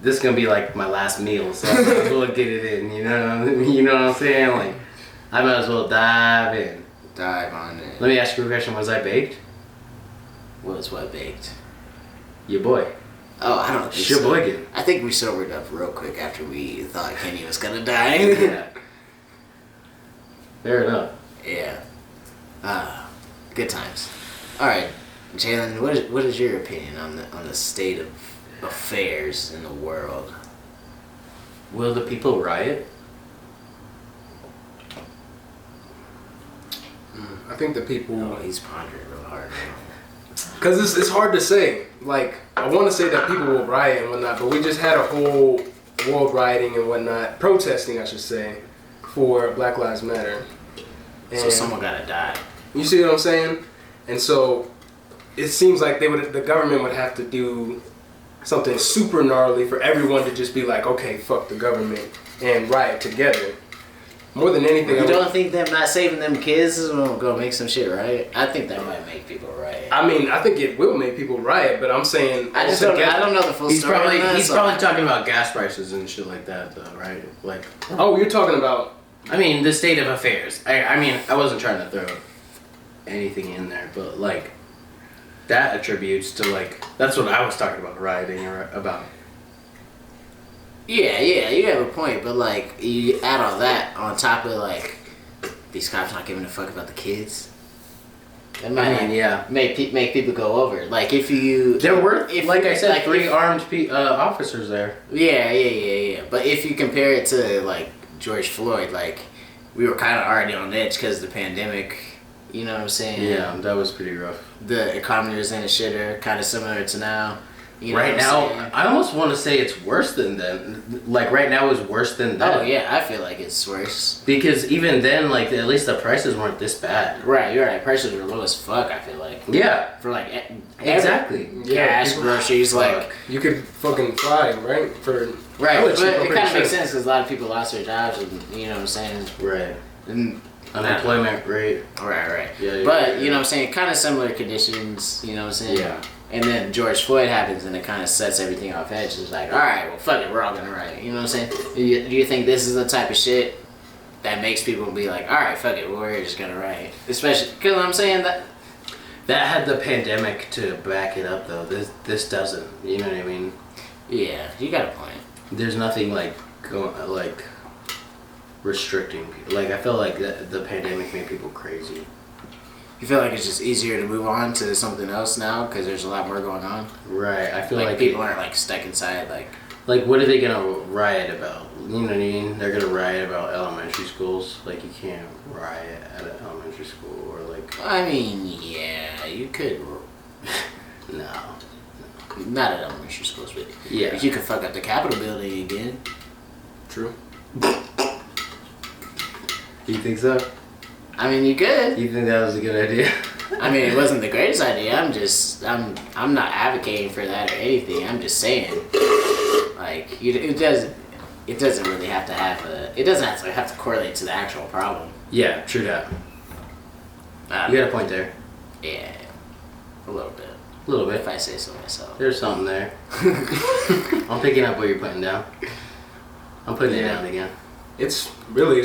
this is gonna be like my last meal, so I might as well get it in. You know what I'm saying? Like, I might as well dive in. Dive on it. Let me ask you a question. Was I baked? Was what baked? Your boy. Oh, I don't think so. Sheboygan. I think we sobered up real quick after we thought Kenny was gonna die. Yeah. Fair enough. Yeah. Good times. All right, Jalen. What is your opinion on the state of affairs in the world? Will the people riot? I think the people. Oh, he's pondering real hard. Because it's hard to say. Like, I want to say that people will riot and whatnot, but we just had a whole world rioting and whatnot, protesting, I should say, for Black Lives Matter. And So someone gotta die. you see what I'm saying? And so it seems like the government would have to do something super gnarly for everyone to just be like, okay, fuck the government and riot together. More than anything, You don't think them not saving them kids is gonna make some shit right? I think that might make people riot. I mean, I think it will make people riot, but I'm saying I don't know the full He's story. probably on that, he's so- probably talking about gas prices and shit like that, though, right? Like, Oh, you're talking about. I mean, the state of affairs. I mean, I wasn't trying to throw anything in there, but like, that attributes to like, that's what I was talking about rioting about. Yeah, you have a point, but like you add all that on top of like these cops not giving a fuck about the kids. That might I mean, yeah. make people go over. Like if you There were, if like I said, like, 3 if- armed officers there. Yeah. But if you compare it to like George Floyd, like we were kind of already on edge because of the pandemic. You know what I'm saying? Yeah, that was pretty rough. The economy was in a shitter, kind of similar to now. You know right what I'm saying? now, I almost want to say it's worse than then. Like right now is worse than then. Oh yeah, I feel like it's worse. Because even then, like at least the prices weren't this bad. Right, you're right. Prices were low as fuck. I feel like Yeah, for like exactly. gas, people- groceries, like You could fucking fly, right? For right. hella But cheap, I'm it pretty kind of sure. makes sense because a lot of people lost their jobs, and you know what I'm saying. Right. And, Unemployment rate. right. Yeah. But you know what I'm saying, kind of similar conditions. You know what I'm saying. Yeah. And then George Floyd happens, and it kind of sets everything off edge. It's like, all right, well, fuck it, we're all gonna riot. You know what I'm saying? Do you think this is the type of shit that makes people be like, all right, fuck it, we're just gonna riot? Especially because I'm saying that. That had the pandemic to back it up, though. This doesn't. You know what I mean? Yeah, you got a point. There's nothing like restricting people. Like I feel like the pandemic made people crazy. You feel like it's just easier to move on to something else now because there's a lot more going on. Right. I feel Like like people aren't like stuck inside. Like what are they gonna riot about? You know what I mean? They're gonna riot about elementary schools. Like you can't riot at an elementary school or like. I mean, yeah, you could. No. Not at elementary schools, but Yeah. you could fuck up the Capitol building again. True. You think so? I mean, you could. You think that was a good idea? I mean, it wasn't the greatest idea. I'm not advocating for that or anything. I'm just saying, like, it doesn't really have to it doesn't have to correlate to the actual problem. Yeah, true that. You got a point there. Yeah, a little bit. A little bit. If I say so myself. There's something there. I'm picking up what you're putting down. I'm putting it down again. It's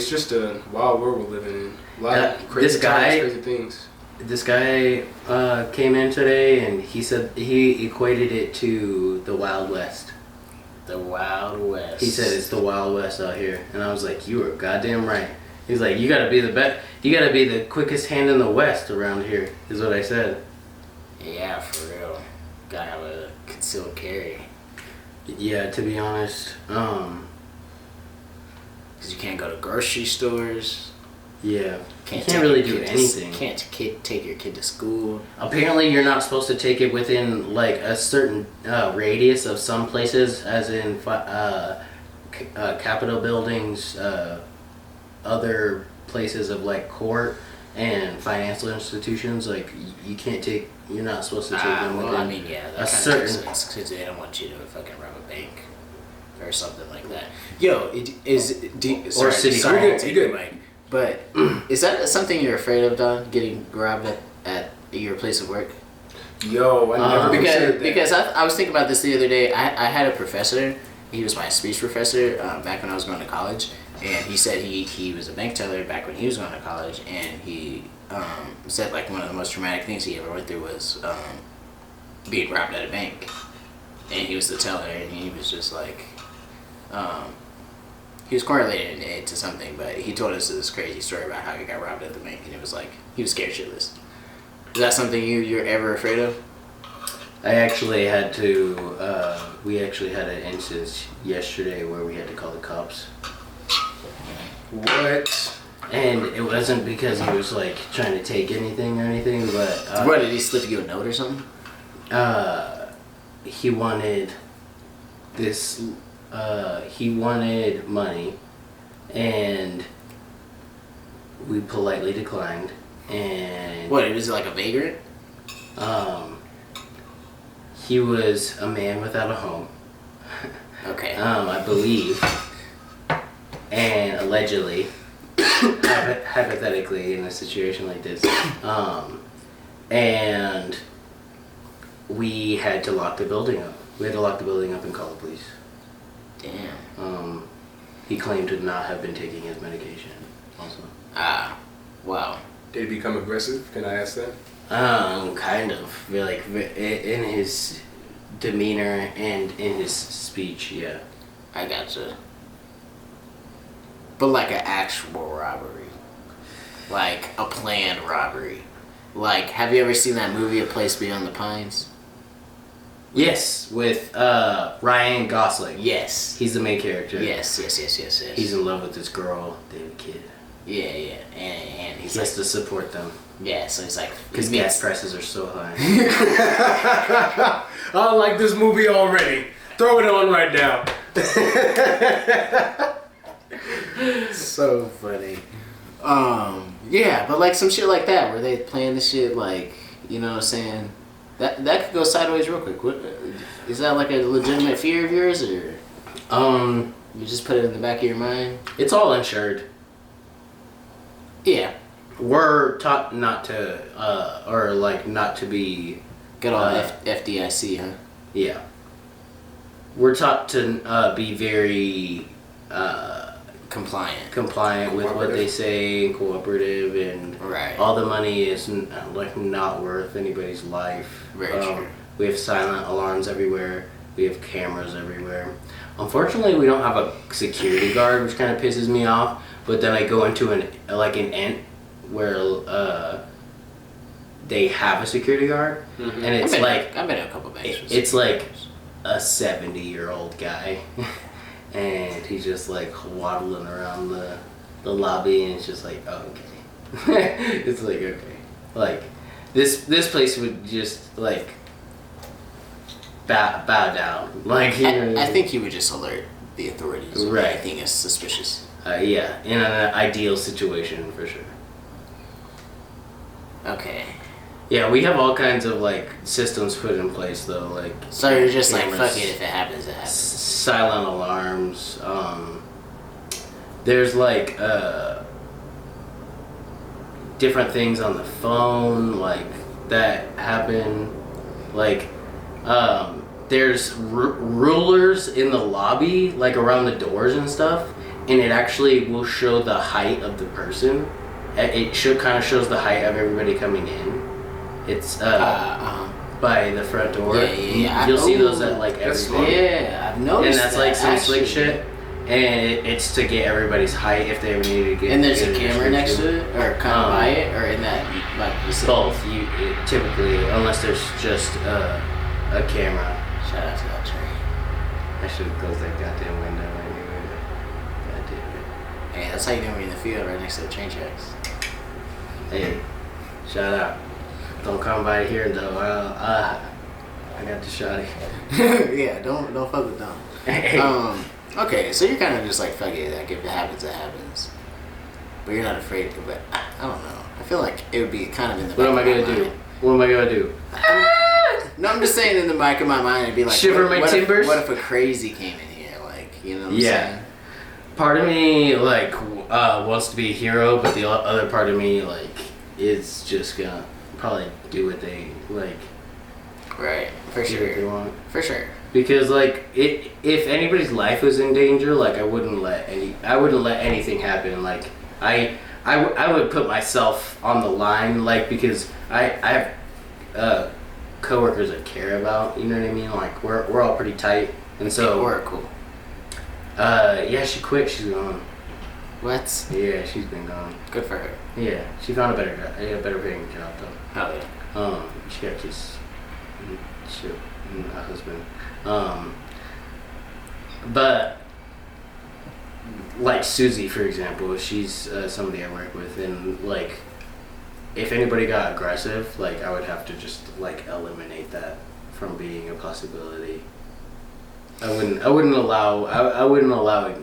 just a wild world we're living in. A lot of This guy- crazy things. This guy came in today and he said he equated it to the Wild West. The Wild West. He said it's the Wild West out here, and I was like, "You are goddamn right." He's like, "You gotta be the best. You gotta be the quickest hand in the West around here," is what I said. Yeah, for real. Gotta have a concealed carry. Yeah, to be honest, Because you can't go to grocery stores. yeah, Can't you take can't really your do kid anything. Can't take your kid to school. Apparently, you're not supposed to take it within like a certain radius of some places, as in Capitol buildings, other places of like court and financial institutions. Like you can't take. You're not supposed to take them Well, within. I mean, yeah, that a kind of certain- makes sense because they don't want you to fucking rob a bank or something like that. Yo, City sorry Hall. to take your mic, but is that something you're afraid of, Don? Getting robbed at your place of work? Yo, I never considered that. Because I was thinking about this the other day. I had a professor. He was my speech professor back when I was going to college, and he said he was a bank teller back when he was going to college, and he said like one of the most traumatic things he ever went through was being robbed at a bank, and he was the teller, and he was just like he was correlating it to something, but he told us this crazy story about how he got robbed at the bank, and it was like he was scared shitless. Is that something you're ever afraid of? I actually had to. We actually had an instance yesterday where we had to call the cops. What? And it wasn't because he was like trying to take anything or anything, but What, did he slip you a note or something? he wanted this. He wanted money, and we politely declined. And What, it was like a vagrant? he was a man without a home. Okay. I believe, and allegedly, hypothetically, in a situation like this, and we had to lock the building up. We had to lock the building up and call the police. Damn. He claimed to not have been taking his medication. Also, Ah, wow. Did he become aggressive? Can I ask that? kind of like in his demeanor and in his speech. Yeah. I gotcha. But like an actual robbery. Like a planned robbery. Like, have you ever seen that movie, A Place Beyond the Pines? Yes, with Ryan Gosling. Yes. He's the main character. Yes. He's in love with this girl, David Kidd. Yeah, and he's He like, has to support them yeah, so he's like, because gas prices are so high. I like this movie already. Throw it on right now. So funny. Yeah, but like some shit like that where they playing the shit like, you know what I'm saying? That could go sideways real quick. What, is that like a legitimate fear of yours, or you just put it in the back of your mind? It's all insured. Yeah. We're taught not to, or like not to be. Good old FDIC, huh? Yeah. We're taught to be very compliant with what they say, and cooperative, and right. all the money is like not worth anybody's life. Very true. We have silent alarms everywhere. We have cameras everywhere. Unfortunately, we don't have a security guard, which kind of pisses me off. But then I go into an ent where they have a security guard, and it's I've been in a couple banks. It's like a 70-year-old guy, and he's just like waddling around the lobby, and it's just like, oh, okay. It's like, okay, like this place would just like bow down, like, you know, I think he would just alert the authorities when anything is suspicious. Yeah, in an ideal situation for sure. Okay. Yeah, we have all kinds of like systems put in place though, like. So you're just cameras, like, fuck it, if it happens, it happens. Silent alarms. There's like different things on the phone like that happen. Like there's rulers in the lobby, like around the doors and stuff, and it actually will show the height of the person. It kind of shows the height of everybody coming in. It's by the front door. Yeah. You'll see those at like every bank. Yeah, I've noticed. And that's like some slick shit. And it's to get everybody's height if they ever need to get. And there's a camera next to it, or kind of by it, or in that like both. Typically, unless there's just a camera. Shout out to that train. I should have closed that goddamn window anyway. God damn it. Hey, that's how you know we're in the field, right next to the train tracks. Hey, shout out. Don't come by here though. I got the shotty. Yeah, don't fuck with them. Okay, so you're kind of just like, fuck it, like if it happens, it happens. But you're not afraid to, but I don't know. I feel like it would be kind of in the back What am I of my gonna do? mind. What am I gonna do? No, I'm just saying in the back of my mind, it'd be like, shiver my timbers? What if a crazy came in here? Like, you know what I'm saying? Part of me, like, wants to be a hero, but the other part of me, like, is just gonna probably do what they, like... Right, for do sure. what they want. For sure. Because, like, if anybody's life was in danger, like, I wouldn't let anything happen. Like, I would put myself on the line, like, because I have coworkers I care about, you know what I mean? Like, we're all pretty tight, and so... We're cool. Yeah, she quit, she's gone. What? Yeah, she's been gone. Good for her. Yeah, she found a better paying job, though. Hell yeah. She got kids, and a husband. But like Susie, for example, she's somebody I work with, and like if anybody got aggressive, like I would have to just like eliminate that from being a possibility. I wouldn't allow it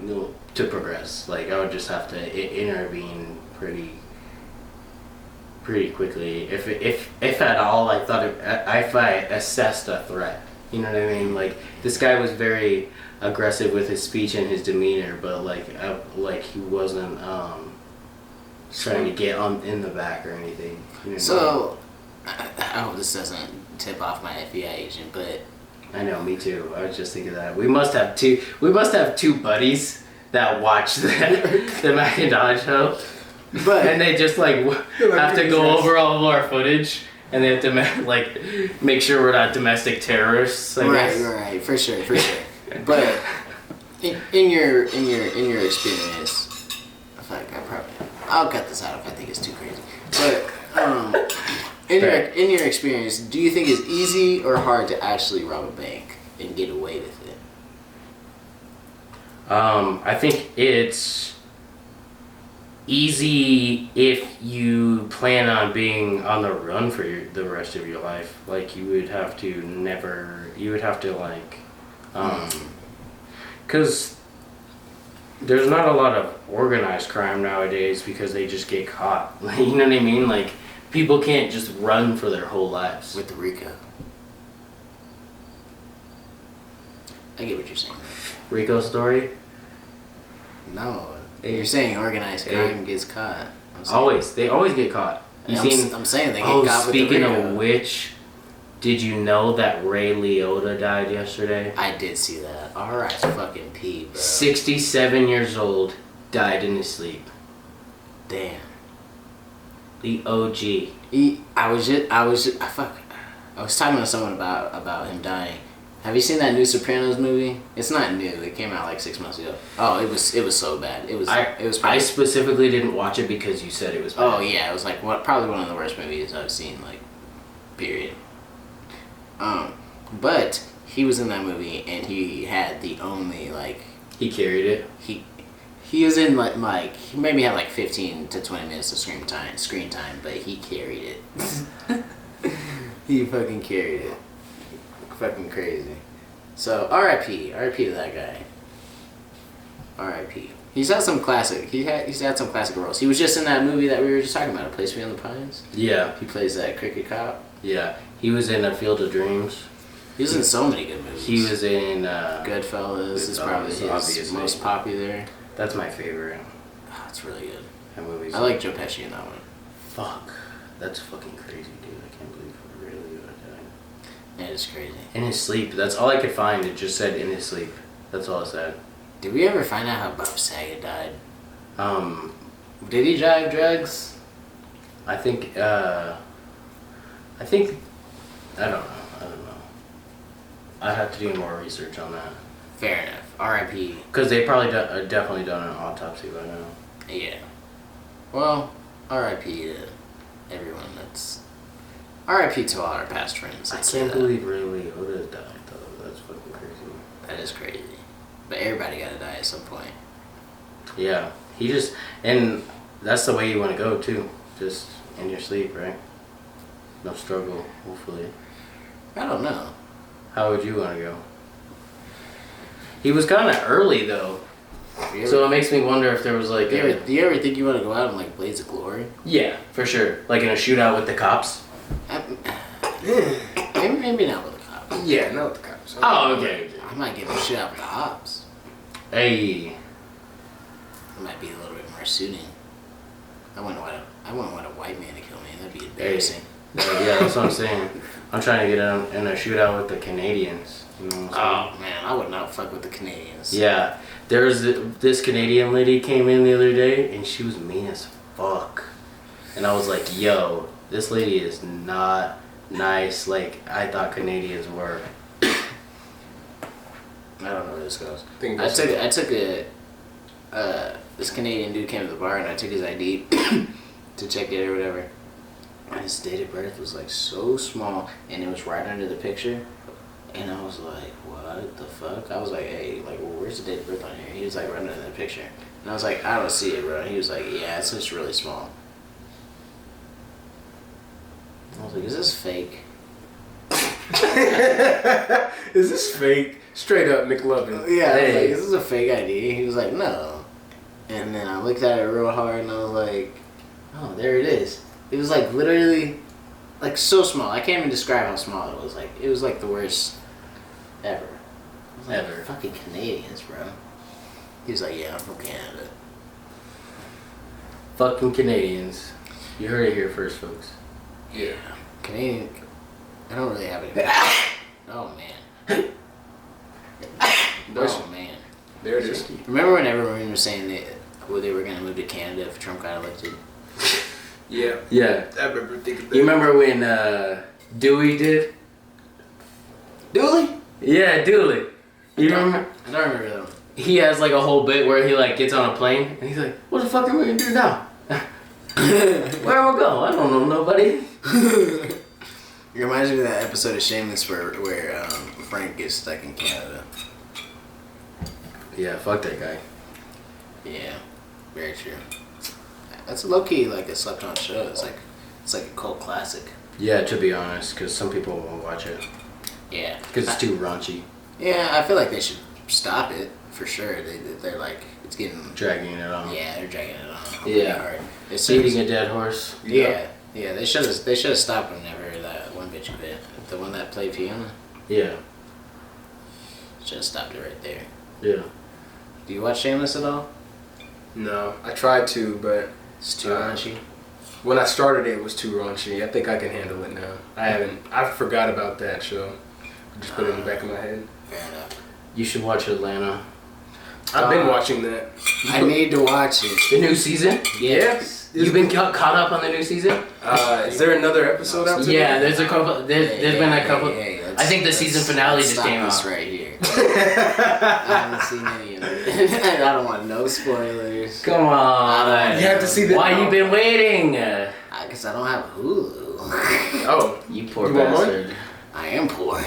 to progress. Like I would just have to intervene pretty quickly if at all. I thought if I assessed a threat. You know what I mean? Like this guy was very aggressive with his speech and his demeanor, but like he wasn't trying to get in the back or anything. You know so I hope this doesn't tip off my FBI agent, but I know, me too. I was just thinking that we must have two buddies that watch the Mac and Dodge show, but and they just like have to go over all of our footage. And they have to like make sure we're not domestic terrorists. I guess. Right, for sure. But in your experience, I'll cut this out if I think it's too crazy. But in your experience, do you think it's easy or hard to actually rob a bank and get away with it? I think it's easy if you plan on being on the run for the rest of your life. Like you would have to because there's not a lot of organized crime nowadays because they just get caught. You know what I mean? Like people can't just run for their whole lives. With the RICO. I get what you're saying. Rico story? No. You're saying organized crime gets caught. They always get caught. I'm saying they get caught with the speaking RICO. of which, did you know that Ray Liotta died yesterday? I did see that. Alright, fucking P, bro. 67 years old, died in his sleep. Damn. The OG. I was talking to someone about him dying. Have you seen that new Sopranos movie? It's not new. It came out like 6 months ago. Oh, it was so bad. It was. I specifically didn't watch it because you said it was bad. Oh yeah, it was like probably one of the worst movies I've seen. Like, period. But he was in that movie and he had the only like. He carried it. He was in like he maybe had like 15 to 20 minutes of screen time, but he carried it. He fucking carried it. Fucking crazy. So R.I.P. to that guy. R.I.P. He's had some some classic roles. He was just in that movie that we were just talking about, A Place Beyond the Pines. Yeah. He plays that cricket cop. Yeah. He was in A Field of Dreams. He was in so many good movies. He was in Goodfellas is probably his obviously. most popular. That's my favorite. Oh, it's really good. That movie's I like Joe Pesci in that one. Fuck. That's fucking crazy, dude. I can't believe I really died. Yeah, it's crazy. In his sleep. That's all I could find. It just said in his sleep. That's all it said. Did we ever find out how Bob Saget died? Did he drive drugs? I think I don't know. I'd have to do more research on that. Fair enough. R.I.P. Because they probably definitely done an autopsy by now. Yeah. Well, R.I.P. to everyone that's... R.I.P. to all our past friends. I can't believe Ray Liotta died, though. That's fucking crazy. That is crazy. But everybody gotta die at some point. Yeah. And that's the way you want to go, too. Just in your sleep, right? No struggle, hopefully. I don't know. How would you want to go? He was kind of early, though. So it makes me wonder if there was like do you ever think you want to go out in like Blades of Glory? Yeah, for sure. Like in a shootout with the cops? Maybe not with the cops. Yeah, not with the cops. Oh, okay. I might get a shit out with the ops. Hey. It might be a little bit more suiting. I wouldn't want a white man to kill me. That'd be embarrassing. Yeah, that's what I'm saying. I'm trying to get in a shootout with the Canadians. You know what I'm saying? Oh man, I would not fuck with the Canadians. Yeah, there was this Canadian lady came in the other day and she was mean as fuck. And I was like, yo, this lady is not nice like I thought Canadians were. I don't know where this goes. I took this Canadian dude came to the bar and I took his ID to check it or whatever. And his date of birth was like so small and it was right under the picture. And I was like, what the fuck? I was like, hey, like, well, where's the date of birth on here? He was like, right under the picture. And I was like, I don't see it, bro. And he was like, yeah, it's just really small. I was like, is this fake? Is this fake? Straight up McLovin. Yeah, I was like, is this a fake ID? He was like, no. And then I looked at it real hard and I was like, oh, there it is. It was like literally, like so small. I can't even describe how small it was. Like, it was like the worst ever. I was like, Ever. Fucking Canadians, bro. He was like, yeah, I'm from Canada. Fucking Canadians. You heard it here first, folks. Yeah. Canadian. I don't really have any. Oh, man. Oh, man. There it is. Remember when everyone was saying that they were going to move to Canada if Trump got elected? Yeah. Yeah. I remember thinking that. You remember when Dewey did? Dooley? Yeah, Dewey. You remember? I don't remember that one. He has like a whole bit where he like gets on a plane and he's like, what the fuck are we gonna do now? Where am I go? I don't know nobody. It reminds me of that episode of Shameless where Frank gets stuck in Canada. Yeah, fuck that guy. Yeah, very true. That's low key like a slept on show. It's like a cult classic. Yeah, to be honest, because some people won't watch it. Yeah. Because it's too raunchy. Yeah, I feel like they should stop it for sure. They're like it's getting Dragging it on. Yeah, they're dragging it on. Yeah. Hard. It's Beating a dead horse. Yeah. Yeah, they should have stopped whenever that one bitch quit. The one that played Fiona. Yeah. Should have stopped it right there. Yeah. Do you watch Shameless at all? No, I tried to, but It's too raunchy. when I started it was too raunchy. I think I can handle it now. I forgot about that show. Just put it in the back of my head. Fair enough. You should watch Atlanta. I've been watching that. I need to watch it. The new season? Yes. You've been caught up on the new season? Is there another episode out today? Yeah, there's a couple. There's been a couple. I think the season finale just came out. Right here. I haven't seen any of it. I don't want no spoilers. Come on. You have to see that. Why you been waiting? Because I don't have Hulu. Oh, You poor You want bastard. I am poor.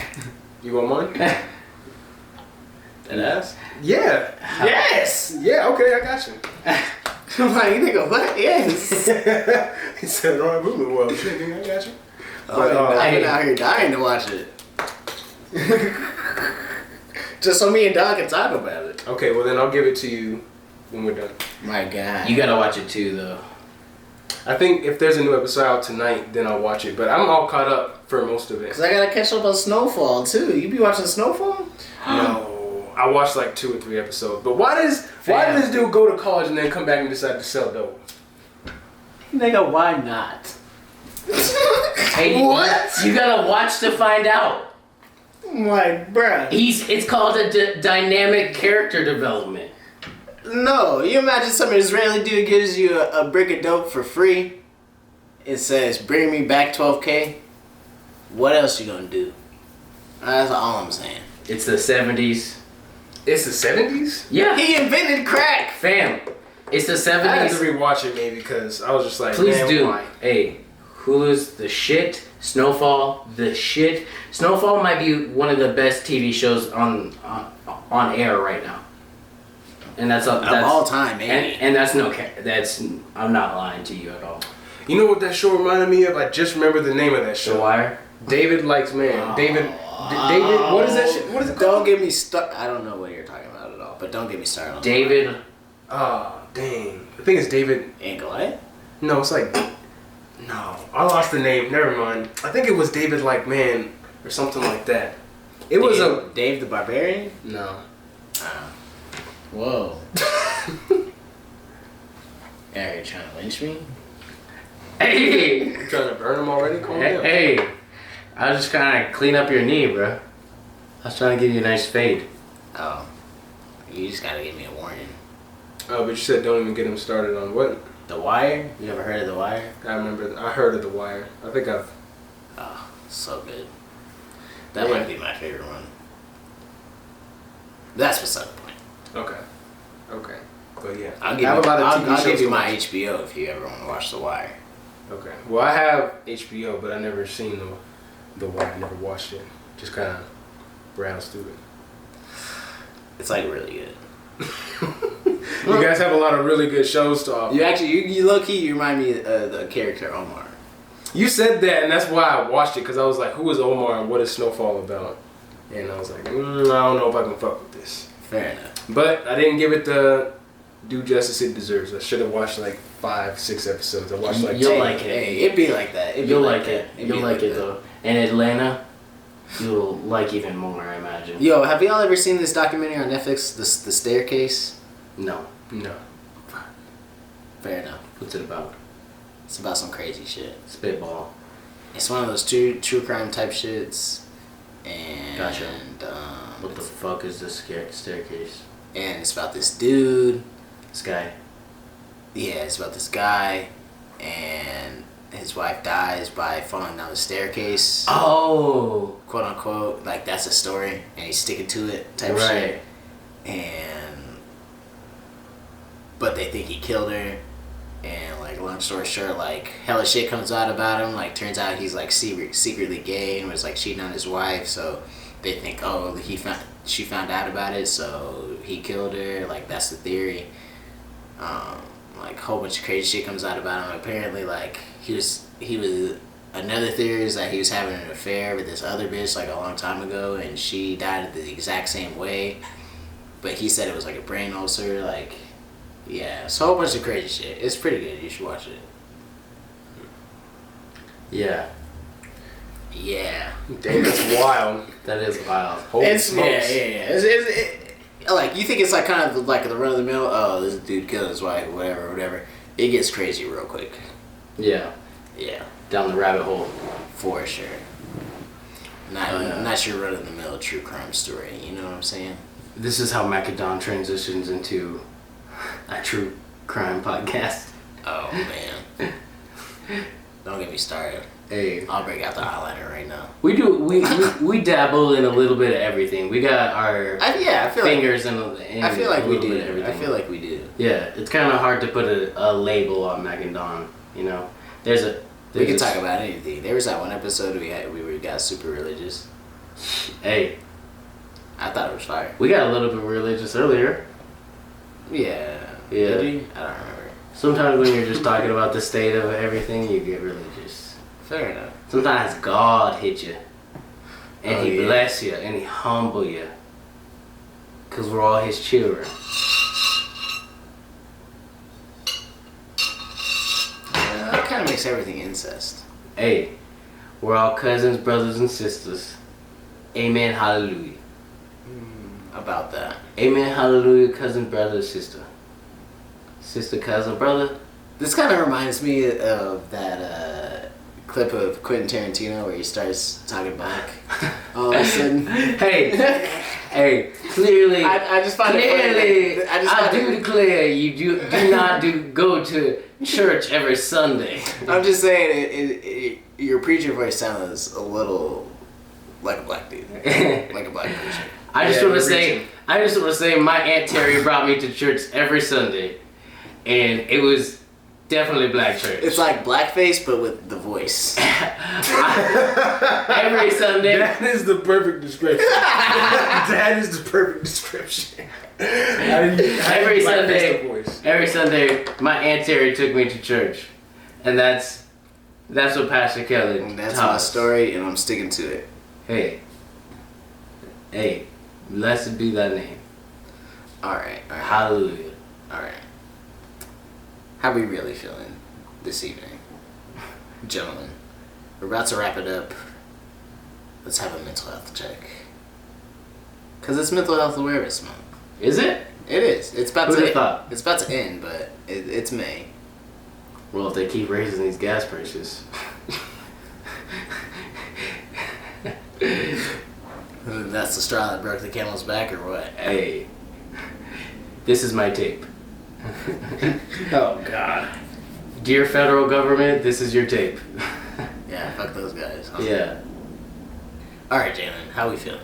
you want mine? That ass? Yeah. Yes. Yeah. Okay, I got you. I'm like, you nigga, what? Yes. He said, "No, Hulu." Well, shit, nigga, I got you. I've been out here dying to watch it. Just so me and Doc can talk about it. Okay, well then I'll give it to you when we're done. My God. You gotta watch it too, though. I think if there's a new episode out tonight, then I'll watch it. But I'm all caught up for most of it. Because I gotta catch up on Snowfall too. You be watching Snowfall? No, I watched like 2 or 3 episodes. But why did this dude go to college and then come back and decide to sell dope? Nigga, why not? Hey, What? You gotta watch to find out. I'm like, bruh. It's called a dynamic character development. No, you imagine some Israeli dude gives you a brick of dope for free. It says, bring me back 12K. What else you gonna do? That's all I'm saying. It's the 70s. It's the 70s? Yeah. He invented crack. Fam. It's the 70s. I had to rewatch it maybe because I was just like, Please man, do. why? Hey, Hulu's the shit. Snowfall, the shit. Snowfall might be one of the best TV shows on air right now. And that's Of all time, maybe. and that's I'm not lying to you at all. You know what that show reminded me of? I just remember the name of that The show. Wire. David Likes Man. Oh. David, what is that shit? What is it Don't called? get me started. I don't know what you're talking about at all, but don't get me started on David. Oh, dang. I think it's David. And Goliath? No, it's like. No, I lost the name. Never mind. I think it was David Like Man or something like that. It was a. Dave the Barbarian? No. Whoa. Yeah, you're trying to lynch me? Hey. You trying to burn him already? Calm down. Hey. I was just trying to clean up your knee, bro. I was trying to give you a nice fade. Oh. You just gotta give me a warning. Oh, but you said don't even get him started on what? The Wire? You ever heard of The Wire? I remember. I heard of The Wire. I think I've. Oh, so good. That Yeah. might be my favorite one. That's beside the point. Okay. Okay. But yeah. I'll give, I have you, a lot of I'll, TV I'll shows give you to my watch. HBO if you ever want to watch The Wire. Okay. Well, I have HBO, but I never seen the Wire. I never watched it. Just kind of browsed through it. It's like really good. You guys have a lot of really good shows to offer. You actually, you low key, you remind me of the character Omar. You said that, and that's why I watched it, because I was like, who is Omar and what is Snowfall about? And I was like, I don't know if I can fuck with this. Fair enough. But I didn't give it the due justice it deserves. I should have watched like 5, 6 episodes. I watched like You'll 10. like it. Hey, it'd be like that. It'd be You'll like like that. it. It'd You'll be like it that. though. And Atlanta, you'll like even more, I imagine. Yo, have y'all ever seen this documentary on Netflix, The Staircase? No. No. Fair enough. What's it about? It's about some crazy shit. Spitball. It's one of those true crime type shits. And Gotcha. What the fuck is this staircase? and it's about this dude. This guy. Yeah, it's about this guy, and his wife dies by falling down the staircase. Oh. Quote unquote, like that's a story, and he's sticking to it type Right. shit. But they think he killed her, and like long story short, like hella shit comes out about him. Like turns out he's like secretly gay and was like cheating on his wife. So they think, oh, she found out about it, so he killed her. Like that's the theory. like a whole bunch of crazy shit comes out about him. Apparently, like he was another theory is that he was having an affair with this other bitch like a long time ago, and she died the exact same way. But he said it was like a brain ulcer. Like, yeah, it's a whole bunch of crazy shit. It's pretty good. You should watch it. Yeah. Yeah. Damn, that's wild. That is wild. Holy smokes. Like, you think it's like kind of like the run of the mill, oh, this dude killed his wife, whatever. It gets crazy real quick. Yeah. Yeah. Down the rabbit hole. For sure. Not your run of the mill true crime story, you know what I'm saying? This is how Macadon transitions into a true crime podcast. Oh, man. Don't get me started. Hey, I'll break out the eyeliner right now. We dabble in a little bit of everything. We got our I feel fingers like, in I feel like a we little do. bit of everything. I feel like we do. Yeah, it's kind of hard to put a label on Macadon, you know? We can talk about anything. There was that one episode we got super religious. Hey. I thought it was fire. We got a little bit religious earlier. Yeah. Yeah. Did you? I don't remember. Sometimes when you're just talking about the state of everything, you get religious. Fair enough. Sometimes God hit you. And He yeah. bless you. And He humble you. Because we're all His children. That kind of makes everything incest. Hey, we're all cousins, brothers, and sisters. Amen, hallelujah. About that. Amen, hallelujah, cousin, brother, sister. Sister, cousin, brother. This kind of reminds me of that clip of Quentin Tarantino where he starts talking back all of a sudden. Hey, clearly, I just find clearly, it funny. I do declare you do not go to church every Sunday. I'm just saying, your preacher voice sounds a little like a black dude, like a black preacher. I just want to say, my Aunt Terry brought me to church every Sunday, and it was definitely black church. It's like blackface, but with the voice. Every Sunday. That is the perfect description. That is the perfect description. Every Sunday, my Aunt Terry took me to church, and that's what Pastor Kelly And that's taught my us. story, and I'm sticking to it. Hey, blessed be thy name. All right. Hallelujah. All right. How we really feeling this evening, gentlemen? We're about to wrap it up. Let's have a mental health check. Cause it's Mental Health Awareness Month. Is it? It is. It's about Who'd to. have thought? It's about to end, but it's May. Well, if they keep raising these gas prices. That's the straw that broke the camel's back, or what? Hey, this is my tape. Oh God. Dear federal government, this is your tape. Yeah, fuck those guys. Huh? Yeah. All right, Jalen, how we feeling?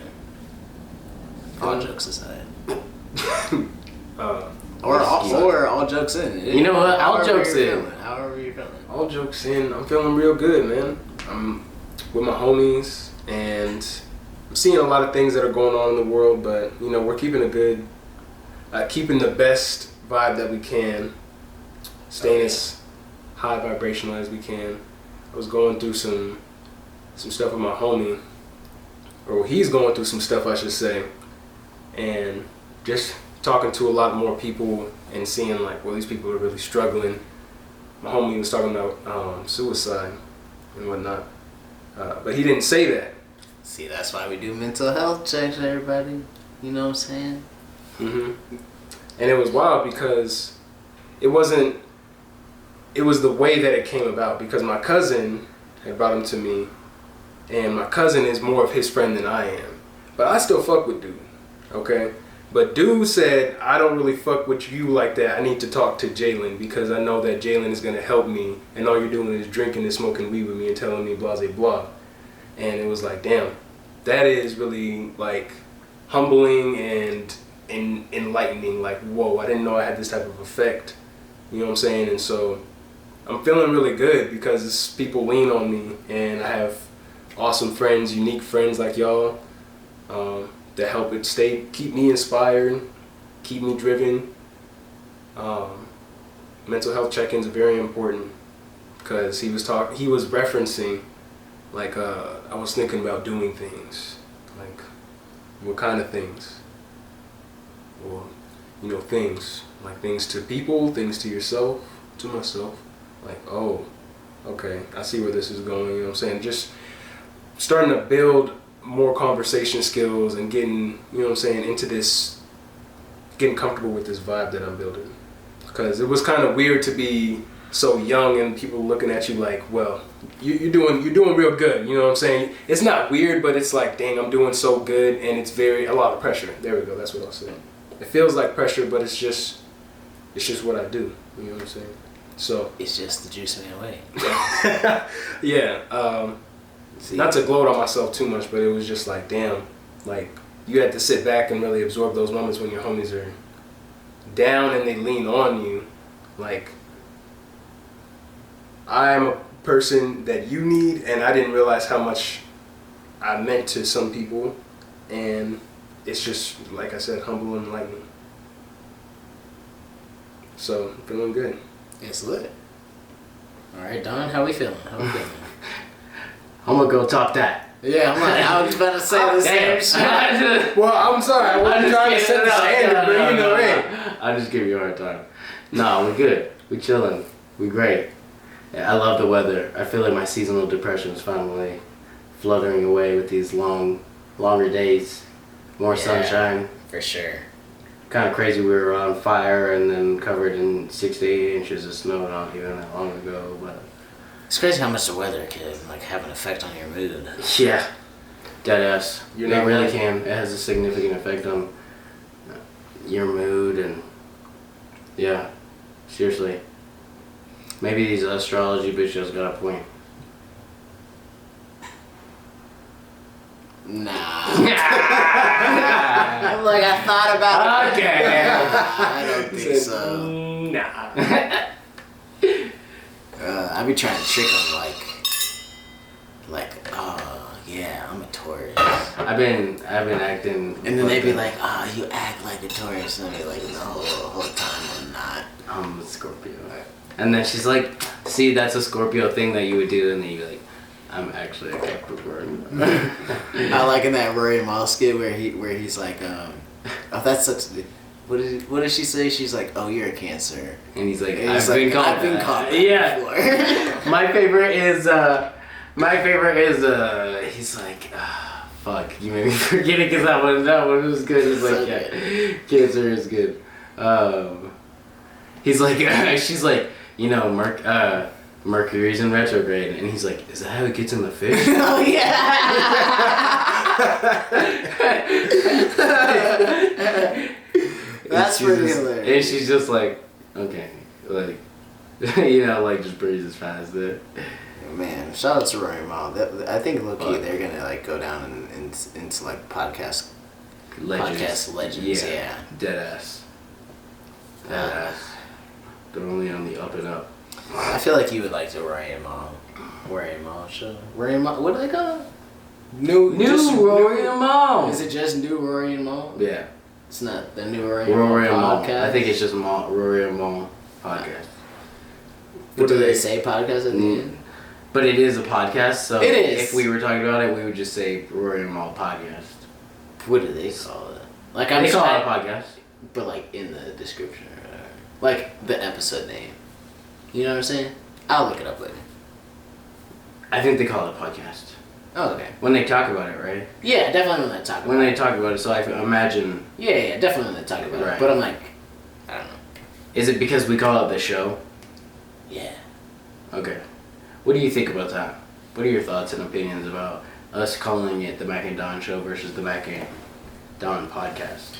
All jokes aside, or all jokes in. You know what? All However jokes you're in. feeling, however you're feeling. All jokes in, I'm feeling real good, man. I'm with my homies, and I'm seeing a lot of things that are going on in the world, but you know, we're keeping keeping the best vibe that we can, staying as high vibrational as we can. I was going through some stuff with my homie, or he's going through some stuff, I should say, and just talking to a lot more people and seeing like, well, these people are really struggling. My homie was talking about suicide and whatnot, but he didn't say that. See, that's why we do mental health checks, everybody. You know what I'm saying? Mm-hmm. And it was wild because it was the way that it came about, because my cousin had brought him to me, and my cousin is more of his friend than I am. But I still fuck with dude, okay? But dude said, I don't really fuck with you like that. I need to talk to Jalen because I know that Jalen is going to help me, and all you're doing is drinking and smoking weed with me and telling me blah, blah, blah. And it was like, damn, that is really like humbling and enlightening. Like, whoa, I didn't know I had this type of effect. You know what I'm saying? And so I'm feeling really good because people lean on me, and I have awesome friends, unique friends like y'all, that help it keep me inspired, keep me driven. mental health check-ins are very important because he was referencing, like, I was thinking about doing things, like, what kind of things? Well, you know, things, like things to people, things to yourself, to myself, like, oh, okay, I see where this is going, you know what I'm saying? Just starting to build more conversation skills and getting, you know what I'm saying, into this, getting comfortable with this vibe that I'm building. Because it was kind of weird to be so young and people looking at you like, well, you're doing real good, you know what I'm saying? It's not weird, but it's like, dang, I'm doing so good, and it's a lot of pressure. There we go, that's what I'll say. It feels like pressure, but it's just what I do, you know what I'm saying? So it's just the juice me away. Yeah. Not to gloat on myself too much, but it was just like, damn, like you had to sit back and really absorb those moments when your homies are down and they lean on you. Like, I'm a person that you need, and I didn't realize how much I meant to some people, and it's just, like I said, humble and enlightening. So, feeling good. It's lit. All right, Don, how we feeling? I'm gonna go top that. Yeah, I'm like, I was about to say the same shit. Well, I'm sorry, I wasn't trying to set the standard, but you know, hey. I just give you a hard time. No, we're good. We chilling. We great. Yeah, I love the weather. I feel like my seasonal depression is finally fluttering away with these longer days, more sunshine. For sure. Kind of crazy. We were on fire and then covered in 6 to 8 inches of snow not even that long ago, but. It's crazy how much the weather can like have an effect on your mood. Yeah, deadass. It really can. It has a significant effect on your mood and yeah, seriously. Maybe these astrology bitches got a point. Nah. I'm like, I thought about it. Okay. I don't think so. Nah. I be trying to trick them like, oh yeah, I'm a Taurus. I've been acting. And then they be like, oh, you act like a Taurus, and I be like, no, the whole time I'm not. I'm a Scorpio. And then she's like, see, that's a Scorpio thing that you would do, and then you're like, I'm actually a Capricorn. I like in that Rory Mal skit where he's like, oh, that's such. What did she say? She's like, oh, you're a Cancer. And he's like, I've been called that yeah. My favorite is he's like, fuck, you made me forget it because that one was good. He's like, yeah, Cancer is good. He's like, she's like, you know, Mercury's in retrograde, and he's like, is that how it gets in the fish? Oh yeah. That's pretty hilarious. And she's just like, okay, like, you know, like just breezes past it. Man, shout out to Rory Mal. I think low-key they're gonna like go down into like podcast legends. Yeah. Deadass. They're only on the up and up. I feel like you would like the Rory Mal show. Rory Mal, what do they call it? New Rory and Mal. Is it just New Rory and Mal? Yeah. It's not the New Rory and Mal podcast. I think it's just Rory and Mal podcast. But do they say podcast at the end? But it is a podcast, so it is. If we were talking about it, we would just say Rory and Mal podcast. What do they call it? Like they call it a podcast. But like in the description or whatever. Like the episode name. You know what I'm saying? I'll look it up later. I think they call it a podcast. Oh, okay. When they talk about it, right? Yeah, definitely when they talk about it. When they talk about it, so I imagine... Yeah, definitely when they talk about it. But I'm like, I don't know. Is it because we call it the show? Yeah. Okay. What do you think about that? What are your thoughts and opinions about us calling it the Mac and Don Show versus the Mac and Don Podcast?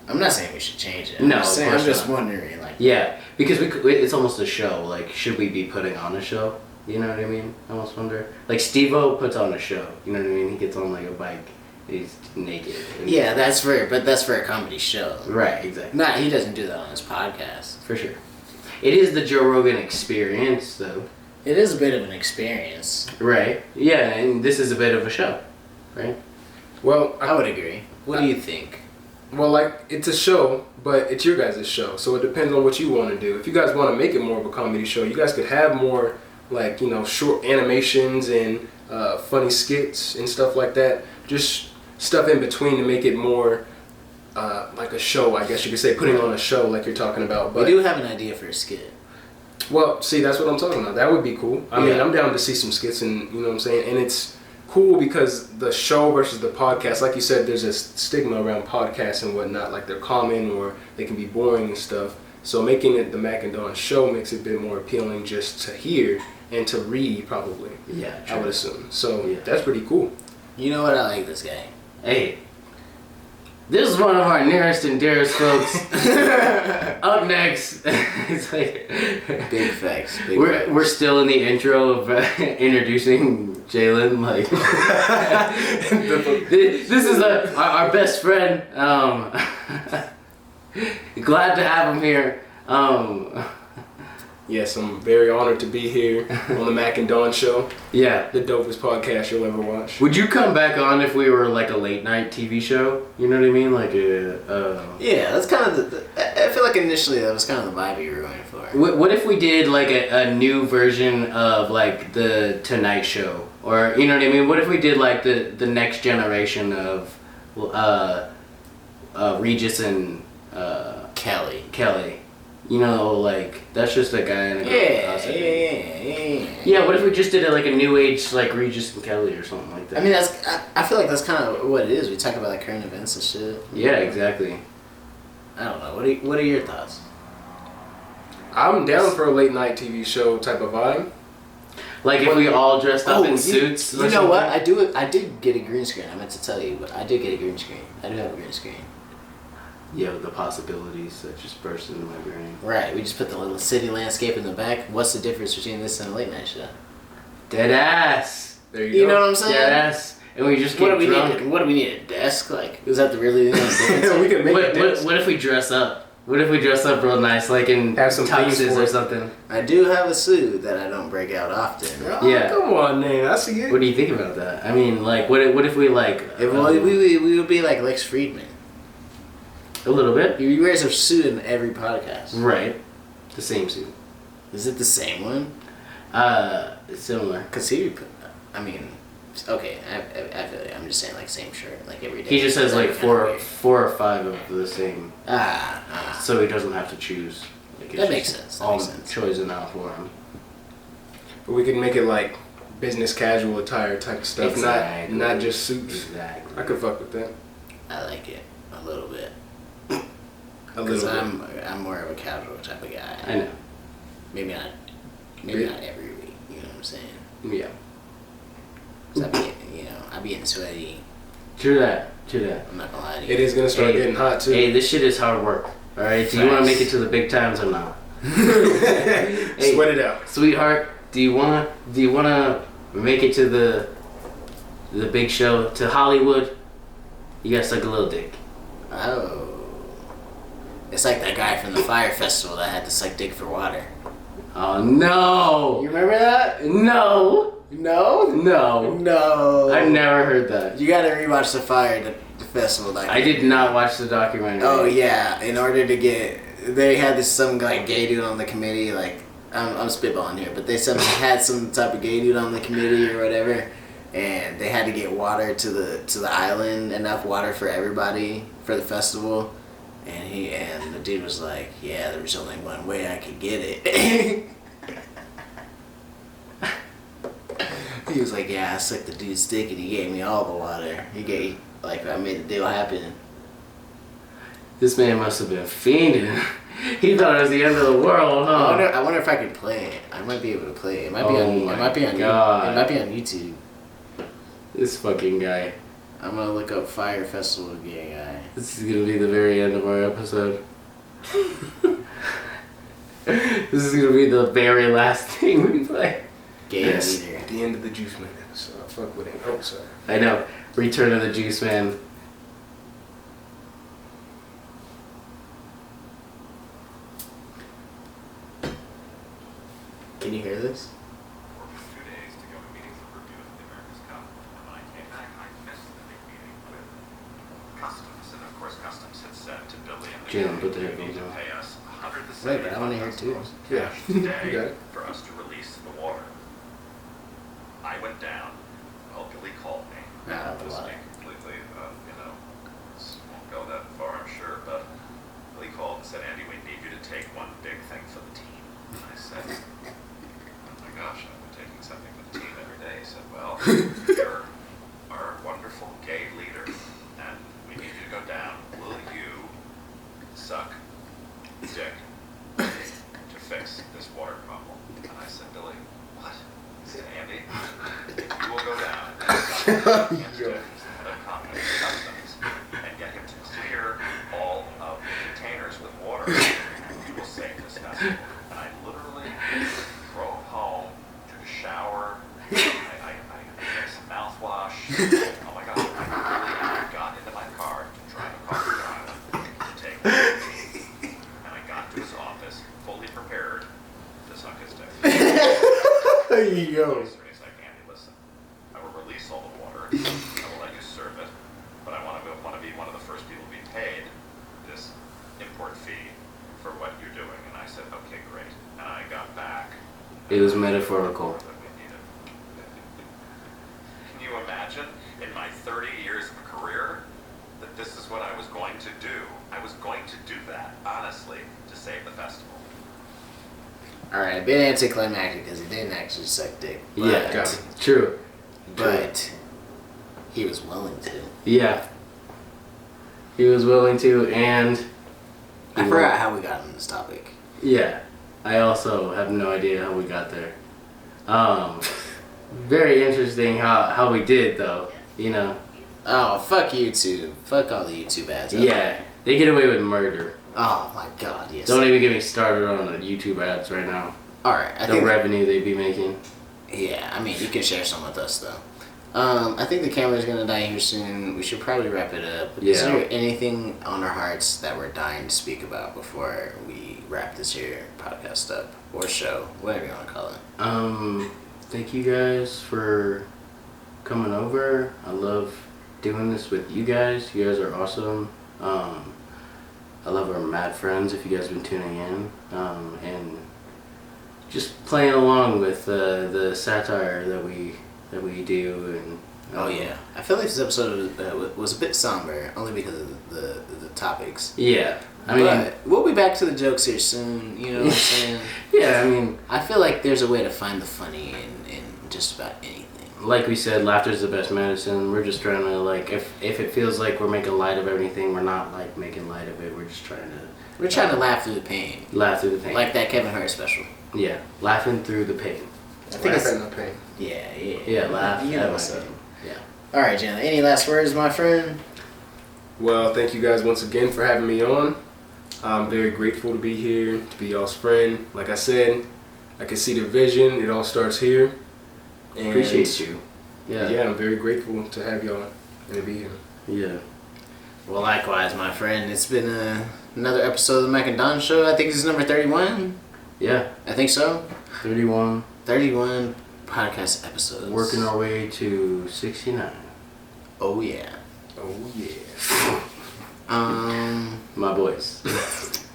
I'm not saying we should change it. No, I'm just wondering, like... Yeah, because it's almost a show. Like, should we be putting on a show? You know what I mean? I almost wonder. Like, Steve-O puts on a show. You know what I mean? He gets on, like, a bike. He's naked. Yeah, that's for a comedy show. Right, exactly. Nah, he doesn't do that on his podcast. For sure. It is the Joe Rogan experience, though. It is a bit of an experience. Right. Yeah, and this is a bit of a show. Right? Well, I would agree. What do you think? Well, like, it's a show, but it's your guys' show, so it depends on what you want to do. If you guys want to make it more of a comedy show, you guys could have more, like, short animations and funny skits and stuff like that. Just stuff in between to make it more like a show, I guess you could say, putting on a show like you're talking about. But we do have an idea for a skit. Well, see, that's what I'm talking about. That would be cool. I mean, I'm down to see some skits, and you know what I'm saying? And it's cool because the show versus the podcast, like you said, there's a stigma around podcasts and whatnot, like they're common or they can be boring and stuff. So making it the Mac and Don show makes it a bit more appealing just to hear and to read, probably. Yeah, true. I would assume. So that's pretty cool. You know what? I like this guy. Hey, this is one of our nearest and dearest folks. Up next, it's like big facts. We're still in the intro of introducing Jalen. Like this is our best friend. Glad to have him here. Yes, I'm very honored to be here on the Mac and Don show. Yeah. The dopest podcast you'll ever watch. Would you come back on if we were like a late night TV show? You know what I mean? Like yeah, that's kind of I feel like initially that was kind of the vibe you were going for. What if we did like a new version of like the Tonight Show? Or, you know what I mean? What if we did like the next generation of Regis and Kelly? You know, like, that's just a guy in a girl. Yeah, what if we just did it like a new age, like Regis and Kelly or something like that? I mean, I feel like that's kind of what it is. We talk about like current events and shit. Yeah, exactly. I don't know. What are your thoughts? I'm down for a late night TV show type of vibe. Like if we all dressed up in suits. You know what? I did get a green screen. I meant to tell you, but I did get a green screen. I do have a green screen. Yeah, the possibilities that just burst into my brain. Right, we just put the little city landscape in the back. What's the difference between this and a late night show? Dead ass. There you go. You know what I'm saying? Dead ass. And we just get drunk. What do we need? A desk? Like, is that the really difference? We could make a desk. What if we dress up? What if we dress up real nice, like in have some tuxes or something? I do have a suit that I don't break out often. Oh, yeah. Come on, man. I see it. What do you think about that? I mean, like, what if we like? We would be like Lex Friedman. A little bit. He wears a suit in every podcast. Right. The same suit. Is it the same one? Similar. Cause I mean, okay. I feel like I'm just saying like same shirt like every day. He just has like four or five of the same. So he doesn't have to choose. Like, that makes sense. That makes sense. Chosen out for him. But we can make it like business casual attire type of stuff, exactly. not just suits. Exactly. I could fuck with that. I like it a little bit. Because I'm more of a casual type of guy. I know. Maybe not every week. You know what I'm saying? Yeah. So I be in sweaty. True that. I'm not gonna lie to you. It is gonna start getting hot too. Hey, this shit is hard work. All right. Do you want to make it to the big times or not? Hey, sweat it out, sweetheart. Do you wanna make it to the big show, to Hollywood? You gotta suck a little dick. Oh. It's like that guy from the Fire Festival that had to suck dick for water. Oh no! You remember that? No! No. I never heard that. You gotta rewatch the Fire Festival documentary. I did not watch the documentary. Oh yeah, in order to they had some like gay dude on the committee. Like I'm spitballing here, but they had some type of gay dude on the committee or whatever, and they had to get water to the island, enough water for everybody for the festival. And the dude was like, yeah, there was only one way I could get it. He was like, yeah, I sucked the dude's dick and he gave me all the water. I made the deal happen. This man must have been fiending. He thought it was the end of the world, huh? I wonder if I could play it. I might be able to play it. It might be on YouTube. This fucking guy. I'm gonna look up Fire Festival gay guy. This is gonna be the very end of our episode. This is gonna be the very last thing we play. Gay leader. At the end of the Juice Man episode. Fuck with it. Oh, sorry. I know. Return of the Juice Man. Can you hear this? course, Customs had said to Billy and the Jalen, gang, put the "You headphones need to on." pay us Wait, but I wanna hear it too. Yeah. cash You today got it. for us to release the water." I went down. Well, Billy called me. Nah, This why? being completely, this won't go that far, I'm sure, but Billy called and said, "Andy, we need you to take one big thing for the team." And I said, "Oh my gosh, I've been taking something for the team every day." He said, "Well, you're our wonderful gay leader, and we need you to go down. Will you suck dick to fix this water problem?" And I said, "Billy, what?" He said, "Andy, you will go down and suck Kent Jones, the head of Customs, and get him to clear all of the containers with water. You will save this festival." And I literally drove home, took a shower, I mixed some mouthwash. Oh my God, I really got into my car to drive across the island to take the team. And I got to his office fully prepared to suck his dick. There you go. He's like, "Andy, listen, I will release all the water. I will let you serve it, but I want to be one of the first people to be paid this import fee for what you're doing." And I said, "Okay, great." And I got back. It was metaphorical. That we needed. Can you imagine, in my 30 years of career, that this is what I was going to do? I was going to do that, honestly, to save the festival. Alright, a bit anticlimactic because he didn't actually suck dick. But, Yeah, got it. true. But he was willing to. Yeah. He was willing to, and I forgot how we got on this topic. yeah, I also have no idea how we got there. Very interesting how we did though. You know. Oh, fuck YouTube. Fuck all the YouTube ads. Yeah, they get away with murder. Oh my God, yes. Don't even get me started on the YouTube ads right now. Alright, I The think. revenue they be making. Yeah, I mean, you can share some with us though. I think the camera's gonna die here soon. We should probably wrap it up. Is Yeah. there anything on our hearts that we're dying to speak about before we wrap this here podcast up? Or show, whatever you want to call it. Thank you guys for coming over. I love doing this with you guys. You guys are awesome. I love our mad friends if you guys have been tuning in. And just playing along with the satire that we do. And Oh yeah, I feel like this episode was a bit somber, only because of the topics. Yeah. I mean, But we'll be back to the jokes here soon. You know what I'm saying? yeah, I mean, I feel like there's a way to find the funny in just about anything. like we said, laughter is the best medicine. We're just trying to, like, if it feels like we're making light of everything, we're not, like, making light of it. We're just trying to to laugh through the pain, laugh through the pain. like that Kevin Hart special. Yeah, laughing through the pain. I think it's Laughing at the pain. yeah. Yeah, laugh You at know my what's up. pain. Yeah. All right, Jenna. Any last words, my friend? Well, thank you guys once again for having me on. I'm very grateful to be here, to be y'all's friend. Like I said, I can see the vision. It all starts here. And Appreciate you. Yeah. Yeah, I'm very grateful to have y'all and to be here. Yeah. Well, likewise, my friend. It's been another episode of the Mac and Don Show. I think this is number 31. Yeah. I think so. 31. 31 podcast episodes. Working our way to 69. Oh yeah. Oh yeah. My boys.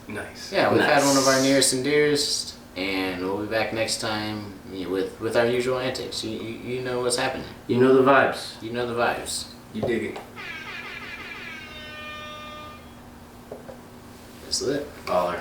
Nice. Yeah, we've had Nice. one of our nearest and dearest, and we'll be back next time with our usual antics. You know what's happening. You know the vibes. You know the vibes. You dig it. That's it. Baller.